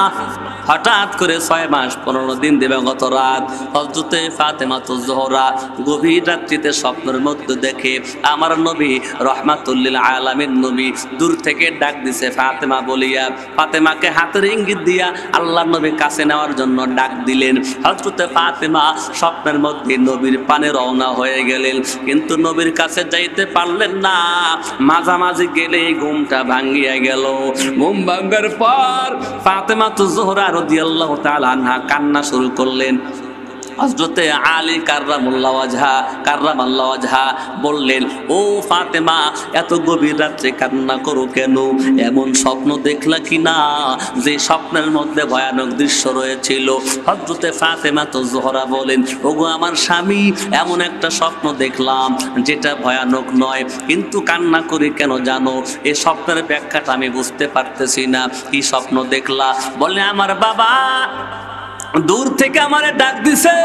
হঠাৎ করে 6 মাস 15 দিন দিবাগত রাত হযরতে ফাতেমা তো জোহরা গভীর রাত্রিতে স্বপ্নের মধ্যে দেখে আমার নবী রাহমাতুল লিল আলামিন নবী দূর থেকে ডাক দিছে ফাতেমা বলিয়া। ফাতেমাকে হাতের ইঙ্গিত দিয়া আল্লাহর নবী কাছে নেওয়ার জন্য ডাক দিলেন। হযরতে ফাতেমা স্বপ্নের মধ্যে নবীর পানে রওনা হয়ে গেলেন, কিন্তু নবীর কাছে যাইতে পারলেন না। মাঝামাঝি গেলে ঘুমটা ভাঙ্গিয়া গেল। ঘুম ভাঙ্গার পর ফাতেমা তো জোহরা রাদিয়াল্লাহু তাআলা আনহা কান্না শুরু করলেন। হযরতে আলী কাররামাল্লাহু ওয়াজহা বললেন, ও ফাতেমা, এত গভীর রাত্রে কান্না করো কেন? এমন স্বপ্ন দেখলা কিনা যে স্বপ্নের মধ্যে ভয়ানক দৃশ্য রয়েছিল? হযরতে ফাতেমা তো জোহরা বলেন, ওগো আমার স্বামী, এমন একটা স্বপ্ন দেখলাম যেটা ভয়ানক নয়, কিন্তু কান্না করি কেন জানো? এই স্বপ্নের ব্যাখ্যাটা আমি বুঝতে পারতেছি না। কি স্বপ্ন দেখলা? বলে, আমার বাবা দূর থেকে আমারে ডাক দিছে।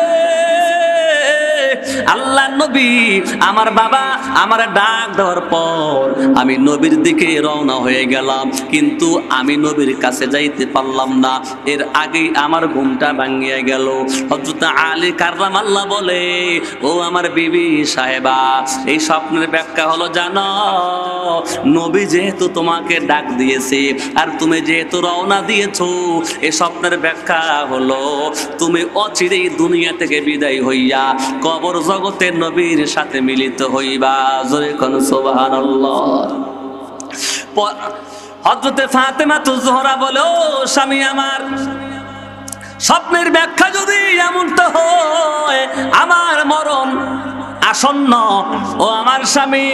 আল্লাহ নবী, আমার বাবা আমার ডাক দেওয়ার পর আমি নবীর দিকে রওনা হয়ে গেলাম, কিন্তু আমি নবীর কাছে যাইতে পারলাম না। এর আগেই আমার ঘুমটা ভাঙিয়া গেল। হযরত আলী কাররামাল্লাহ বলে, ও আমার বিবি সাহেবা, এই স্বপ্নের ব্যাখ্যা হলো জানো, নবী যেহেতু তোমাকে ডাক দিয়েছে আর তুমি যেহেতু রওনা দিয়েছো, এই স্বপ্নের ব্যাখ্যা হলো তুমি অচিরেই দুনিয়া থেকে বিদায় হইয়া কবর জগতে নবীর সাথে মিলিত হইবা। জোরে কোন সুবহানাল্লাহ। হযরতে ফাতেমা তো জোহরা বলে, ও স্বামী আমার, স্বপ্নের ব্যাখ্যা যদি এমনটা হয় আমার মরণ আসন্ন, ও আমার স্বামী,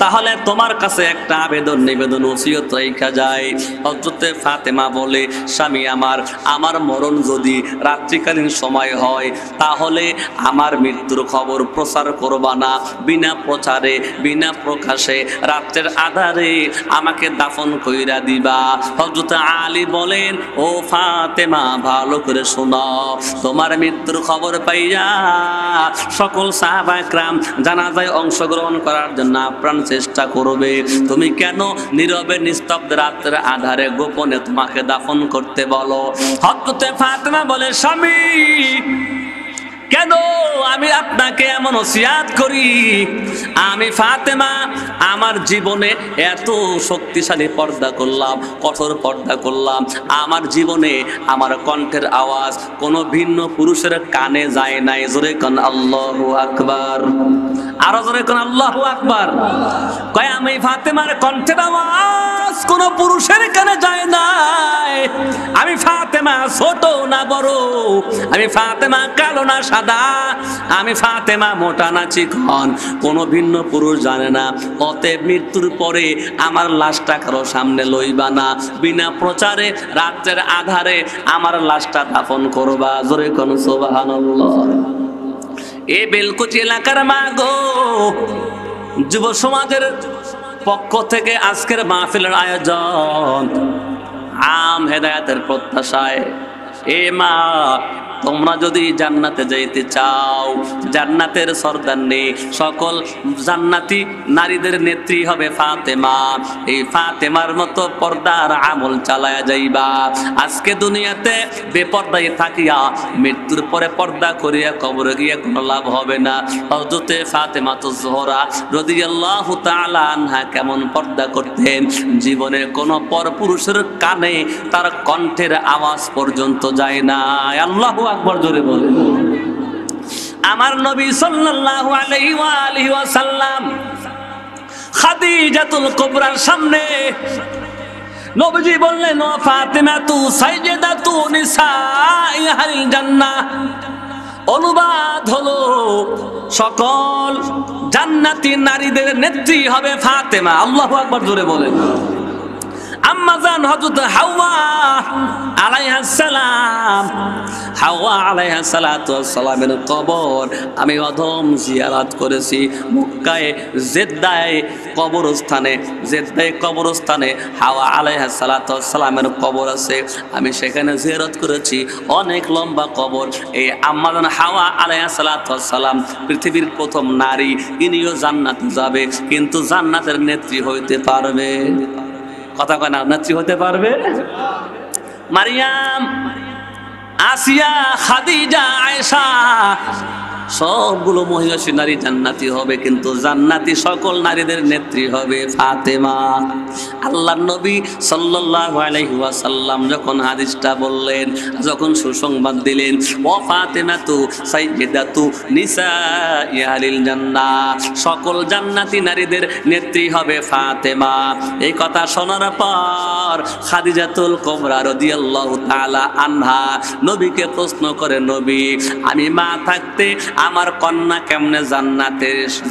তাহলে তোমার কাছে একটা আবেদন নিবেদন ওসিয়ত রাখা যায়। হযরতে ফাতেমা বলে, স্বামী আমার মরণ যদি রাত্রিকালীন সময় হয়, তাহলে আমার মৃত্যুর খবর প্রচার করবা না, বিনা প্রচারে বিনা প্রকাশে রাতের আধারে আমাকে দাফন কইরা দিবা। হযরত আলী বলেন, ও ফাতেমা, ভালো করে শোনো, তোমার মৃত্যুর খবর পাইয়া সকল সাহাবায়ে কেরাম জানাজায় অংশগ্রহণ করার জন্য আপ্রাণ চেষ্টা করবে। তুমি কেন নীরবে নিস্তব্ধ রাতের আধারে গোপনে তোমাকে দাফন করতে বলো? হযরতে ফাতেমা বলে, স্বামী, কেন আমি আপনাকে এমন ওসিয়াত করি? আমি ফাতেমা আমার জীবনে এত শক্তিশালী পর্দা করলাম, কঠোর পর্দা করলাম, আমার জীবনে আমার কণ্ঠের আওয়াজ কোনো ভিন্ন পুরুষের কানে যায় নাই। জোরে কোন আল্লাহু আকবার। আরো জোরে কোন আল্লাহু আকবার। কয়, আমি ফাতেমার কণ্ঠের আওয়াজ কোনো পুরুষের কানে যায় নাই। আমি ফাতেমা ছোট না বড়, আমি ফাতেমা কালো না সাদা, আমি ফাতেমা মোটা না চিকন, কোনো ভিন্ন পুরুষ জানে না। অতএব মৃত্যুর পরে আমার লাশটা কারো সামনে লইবা না, বিনা প্রচারে রাতের আধারে আমার লাশটা দাফন করবা। জোরে কোন সুবহানাল্লাহ। এ বেলকুচি এলাকার মা গো, যুব সমাজের পক্ষ থেকে আজকের মাহফিলের আয়োজন আম হেদায়েতের প্রত্যাশায়। এ মা, তোমরা যদি জান্নাতে যাইতে চাও, জান্নাতের সরদারনি সকল জান্নাতি নারীদের নেত্রী হবে ফাতেমা। এই ফাতেমার মতো পর্দার আমল চালায়া যাইবা। আজকে দুনিয়াতে বেপর্দায় থাকিয়া মৃত্যুর পরে পর্দা করিয়া কবরে গিয়ে কোনো লাভ হবে না। হযরতে ফাতেমা তো জোহরা রাদিয়াল্লাহু তাআলা আনহা কেমন পর্দা করতেন, জীবনে কোনো পরপুরুষের কানে তার কণ্ঠের আওয়াজ পর্যন্ত যায় না। আল্লাহু আকবার জোরে বলেন। আমার নবী সাল্লাল্লাহু আলাইহি ওয়া আলিহি ওয়াসাল্লাম খাদিজাতুল কুবরার সামনে নবীজি বললেন, ও ফাতেমা তু সাইয়্যিদাতু নিসাই আহলিল জান্নাহ। অনুবাদ হলো, সকল জান্নাতি নারীদের নেত্রী হবে ফাতেমা। আল্লাহু আকবার জোরে বলেন। আম্মাজান হযরত হাওয়া আলাইহিস সালাম, হাওয়া আলাইহিস সালাতু ওয়াস সালামের কবর আমি অধম জিয়ারত করেছি। মক্কায় জেদ্দায় কবরস্থানে হাওয়া আলাইহিস সালাতু ওয়াস সালামের কবর আছে, আমি সেখানে জিয়ারত করেছি। অনেক লম্বা কবর। এই আম্মাজান হাওয়া আলাইহিস সালাতু ওয়াস সালাম পৃথিবীর প্রথম নারী, ইনিও জান্নাতে যাবে, কিন্তু জান্নাতের নেত্রী হইতে পারবে? কথা কয় না, নেত্রী হতে পারবে? মারিয়াম, আসিয়া, খাদিজা, আয়েশা সবগুলো মহিষী নারী জান্নাতি হবে, কিন্তু জান্নাতি সকল নারীদের নেত্রী হবে ফাতেমা। আল্লাহর নবী সাল্লাল্লাহু আলাইহি ওয়াসাল্লাম যখন হাদিসটা বললেন, যখন সুসংবাদ দিলেন, ওয়া ফাতেমাতু সাইয়্যিদাতু নিসাই আহলিল জান্নাহ, সকল জান্নাতি নারীদের নেত্রী হবে ফাতেমা। এই কথা শোনার পর খাদিজাতুল কুবরা রাদিয়াল্লাহু তাআলা আনহা নবীকে প্রশ্ন করে, নবী, আমি মা থাকতে আমার কন্যা কেমনে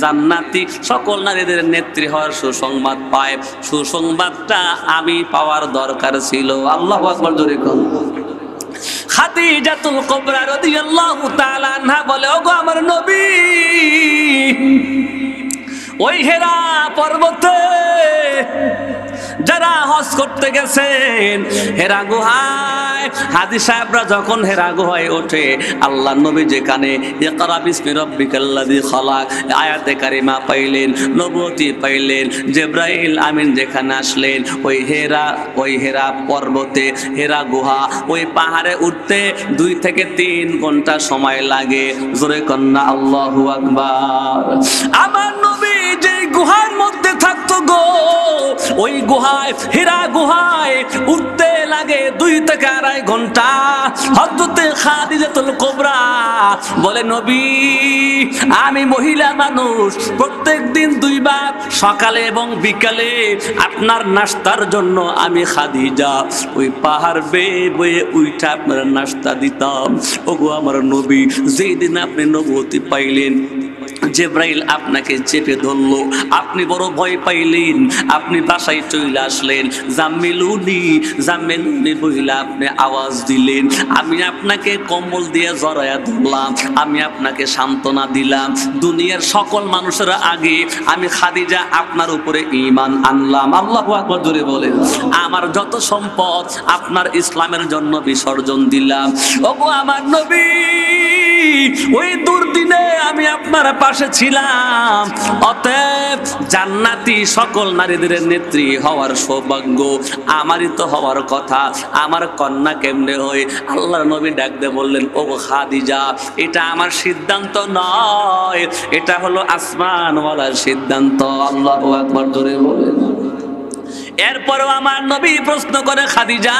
জান্নাতি সকল নারীদের নেত্রী হওয়ার সুসংবাদ পায়? সুসংবাদটা আমি পাওয়ার দরকার ছিল। আল্লাহু আকবার, জোরে বলুন। খাদিজাতুল কুবরা রাদিয়াল্লাহু তাআলা আনহা বলে, ওগো আমার নবী, ওই হেরা পর্বতে যারা হজ করতে গেছেন, হেরা গুহায়, হাজী সাহেবরা যখন হেরা গুহায় ওঠে, আল্লাহ নবী যেখানে ইকরা বিসমি রাব্বিকাল্লাযী খালাক আয়াতে কারিমা পাইলেন, নবুয়তি পাইলেন, জিবরাইল আমিন যেখানে আসলেন, ওই হেরা পর্বতে, হেরা গুহা, ওই পাহাড়ে উঠতে 2 থেকে 3 ঘন্টা সময় লাগে। জোরে কন্না আল্লাহু আকবার। আমার নবী যে গুহার মধ্যে থাকতো গো, ওই গুহায়, হীরা গুহায় উঠতে লাগে 2 থেকে 2.5 ঘন্টা। হযরতে খাদিজাতুল কুবরা বলে, নবী, আমি মহিলা মানুষ, প্রত্যেকদিন 2 বার সকালে এবং বিকালে আপনার নাস্তার জন্য আমি খাদিজা ওই পাহাড় বেয়ে বেয়ে উঠে আপনার নাস্তা দিতাম। ওগো আমার নবী, যেই দিন আপনি নবুয়তি পাইলেন, জিবরাইল আপনাকে চেপে ধরলো, আপনি বড় ভয় পাইলেন, আপনি বাসায় চলে আসলেন, জাম্মিলুনি বইলা আপনি আওয়াজ দিলেন, আমি আপনাকে কম্বল দিয়ে জড়ায়া ধরলাম, আমি আপনাকে সান্ত্বনা দিলাম। দুনিয়ার সকল মানুষের আগে আমি খাদিজা আপনার উপরে ঈমান আনলাম। আল্লাহু আকবার, জোরে বলেন। আমার যত সম্পদ আপনার ইসলামের জন্য বিসর্জন দিলাম। ওগো আমার নবী, ওই দুর্দিনে আমি আপনার পাশে ছিলাম। অতএব জান্নাতি সকল নারীদের নেত্রী হওয়ার সৌভাগ্য আমারই তো হওয়ার কথা, আমার কন্যা কেমনে হয়? আল্লাহর নবী ডাক দিয়ে বললেন, ও খাদিজা, এটা আমার সিদ্ধান্ত নয়, এটা হলো আসমানওয়ালার সিদ্ধান্ত। আল্লাহু আকবার, জোরে বলেন। এরপরও আমার নবী প্রশ্ন করে, খাদিজা,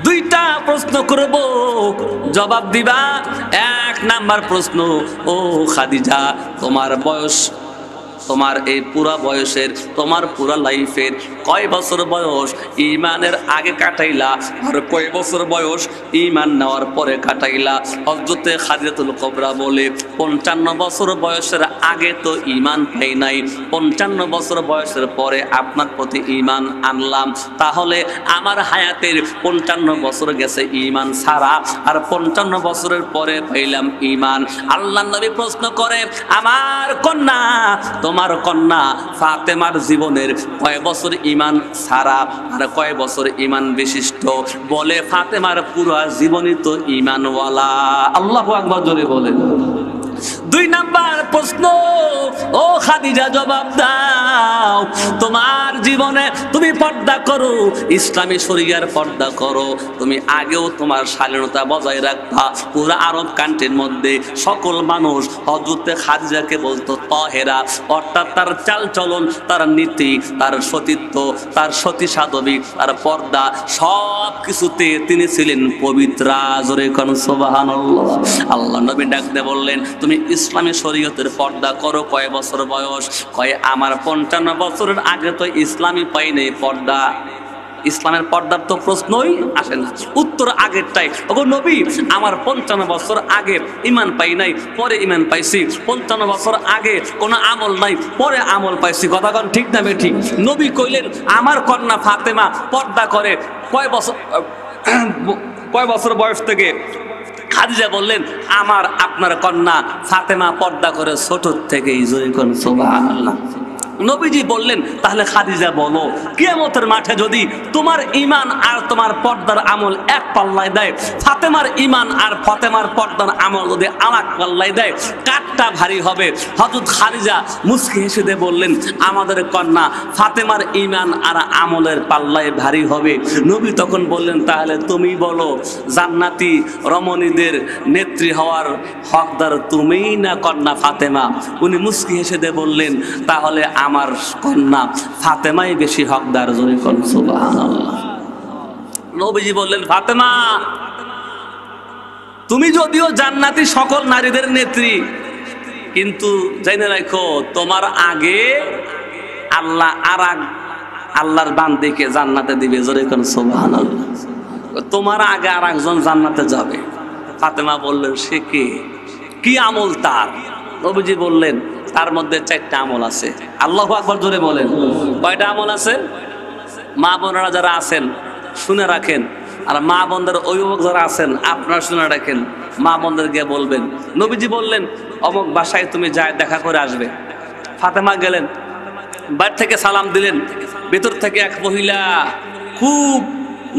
2টা প্রশ্ন করব, জবাব দিবা। 1 নাম্বার প্রশ্ন, ও খাদিজা, তোমার বয়স, তোমার এই পুরা বয়সের, তোমার পুরা লাইফের কয় বছর বয়স ঈমানের আগে কাটাইলা, আর কয় বছর বয়স ঈমান নেওয়ার পরে কাটাইলা? হযরতে খাদিজাতুল কুবরা বলে, 55 বছর বয়সের আগে তো ঈমান পাই নাই, 55 বছর বয়সের পরে আপনার প্রতি ঈমান আনলাম। তাহলে আমার হায়াতের 55 বছর গেছে ঈমান ছাড়া, আর 55 বছরের পরে পাইলাম ঈমান। আল্লাহর নবী প্রশ্ন করে, আমার কন্যা, তোমার কন্যা ফাতেমার জীবনের কয় বছর ঈমান ছাড়া আর কয় বছর ঈমান বিশিষ্ট? বলে, ফাতেমার পুরো জীবনই তো ঈমানওয়ালা। আল্লাহু আকবার, জোরে বলেন। 2 নাম্বার প্রশ্ন, ও খাদিজা, জবাব দাও, তোমার জীবনে তুমি পর্দা করো, ইসলামী শরিয়ার পর্দা করো, তুমি আগেও তোমার শালীনতা বজায় রাখতা। পুরো আরব কান্ট্রির মধ্যে সকল মানুষ হযরতে খাদিজাকে বলতো তাহেরা, অর্থাৎ তার চালচলন, তার নীতি, তার সতীত্ব, তার সতী সাধবী, তার পর্দা, সব কিছুতে তিনি ছিলেন পবিত্রা। জোরে কোন সুবহানাল্লাহ। আল্লাহ নবী ডাক দিয়ে বললেন, তুমি ইসলামী শরীয়তের পর্দা করো কয় বছর বয়স? কয়, আমার 55 বছরের আগে তো ইসলামী পাই নাই পর্দা। ইসলামের পর্দার তো প্রশ্নই আসে না, উত্তর আগেরটাই। ওগো নবী, আমার 55 বছর আগে ঈমান পাই নাই, পরে ঈমান পাইছি। 55 বছর আগে কোনো আমল নাই, পরে আমল পাইছি। কথা কোন ঠিক না ঠিক? নবী কইলেন, আমার কন্যা ফাতেমা পর্দা করে কয় বছর বয়স থেকে? খাদিজা বললেন, আপনার কন্যা ফাতেমা পর্দা করে ছোট থেকেই। জোরে কোন সুবহানাল্লাহ। নবীজি বললেন, তাহলে খাদিজা বলো, কিয়ামতের মাঠে যদি তোমার ঈমান আর তোমার পর্দার আমল এক পাল্লায় দেয়, ফাতেমার ঈমান আর ফাতেমার পর্দার আমল যদি আরেক পাল্লায় দেয়, কাঠটা ভারী হবে? হযরত খাদিজা মুস্কি হেসে দিয়ে বললেন, আমাদের কন্যা ফাতেমার ঈমান আর আমলের পাল্লায় ভারী হবে। নবী তখন বললেন, তাহলে তুমি বলো, জান্নাতি রমণীদের নেত্রী হওয়ার হকদার তুমিই না কন্যা ফাতেমা? উনি মুস্কি হেসে দিয়ে বললেন, তাহলে আমার কন্যা ফাতেমাই বেশি হকদার। জোরে কোন সুবহানাল্লাহ। নবীজি বললেন, ফাতেমা তুমি যদিও জান্নাতি সকল নারীদের নেত্রী, কিন্তু জেনে রাখো তোমার আগে আল্লাহ আল্লাহর বান্দিকে জান্নাতে দিবে। জোরে কোন সুবহানাল্লাহ। তোমার আগে আর একজন জান্নাতে যাবে। ফাতেমা বললেন, সে কে? কি আমল তার? নবীজি বললেন, তার মধ্যে 4টা আমল আছে। আল্লাহু আকবার জোরে বলেন। কয়টা আমল আছে? মা বোনেরা যারা আছেন শুনে রাখেন, আর মা বোনদের অভিভাবক যারা আছেন আপনারা শুনে রাখেন, মা বোনদের গিয়ে বলবেন। নবীজি বললেন, অমুক বাসায় তুমি যায় দেখা করে আসবে। ফাতেমা গেলেন, বাড়ি থেকে সালাম দিলেন। ভেতর থেকে এক মহিলা খুব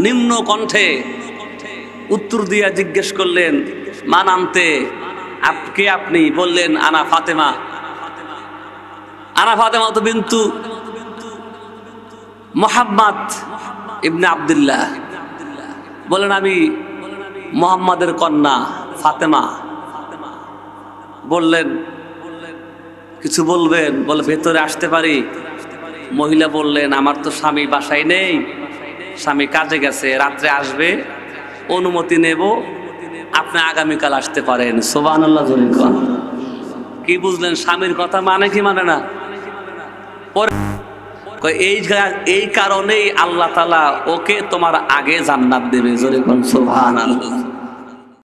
নিম্ন কণ্ঠে উত্তর দিয়া জিজ্ঞেস করলেন, মা নামতে কে আপনি? বললেন, আনা ফাতেমা। আনা ফাতেমা তো বিন্তু মুহাম্মদ ইবনে আব্দুল্লাহ। বলেন, আমি মুহাম্মাদের কন্যা ফাতেমা। বললেন, কিছু বলবেন? বলে, ভেতরে আসতে পারি? মহিলা বললেন, আমার তো স্বামী বাসায় নেই, স্বামী কাজে গেছে, রাত্রে আসবে, অনুমতি নেব, আপনি আগামীকাল আসতে পারেন। সুবহানাল্লাহ। কি বুঝলেন? স্বামীর কথা মানে কি মানে না? এই কারণেই আল্লাহ তাআলা ওকে তোমার আগে জান্নাত দেবে। জোরে কোন সুবহানাল্লাহ।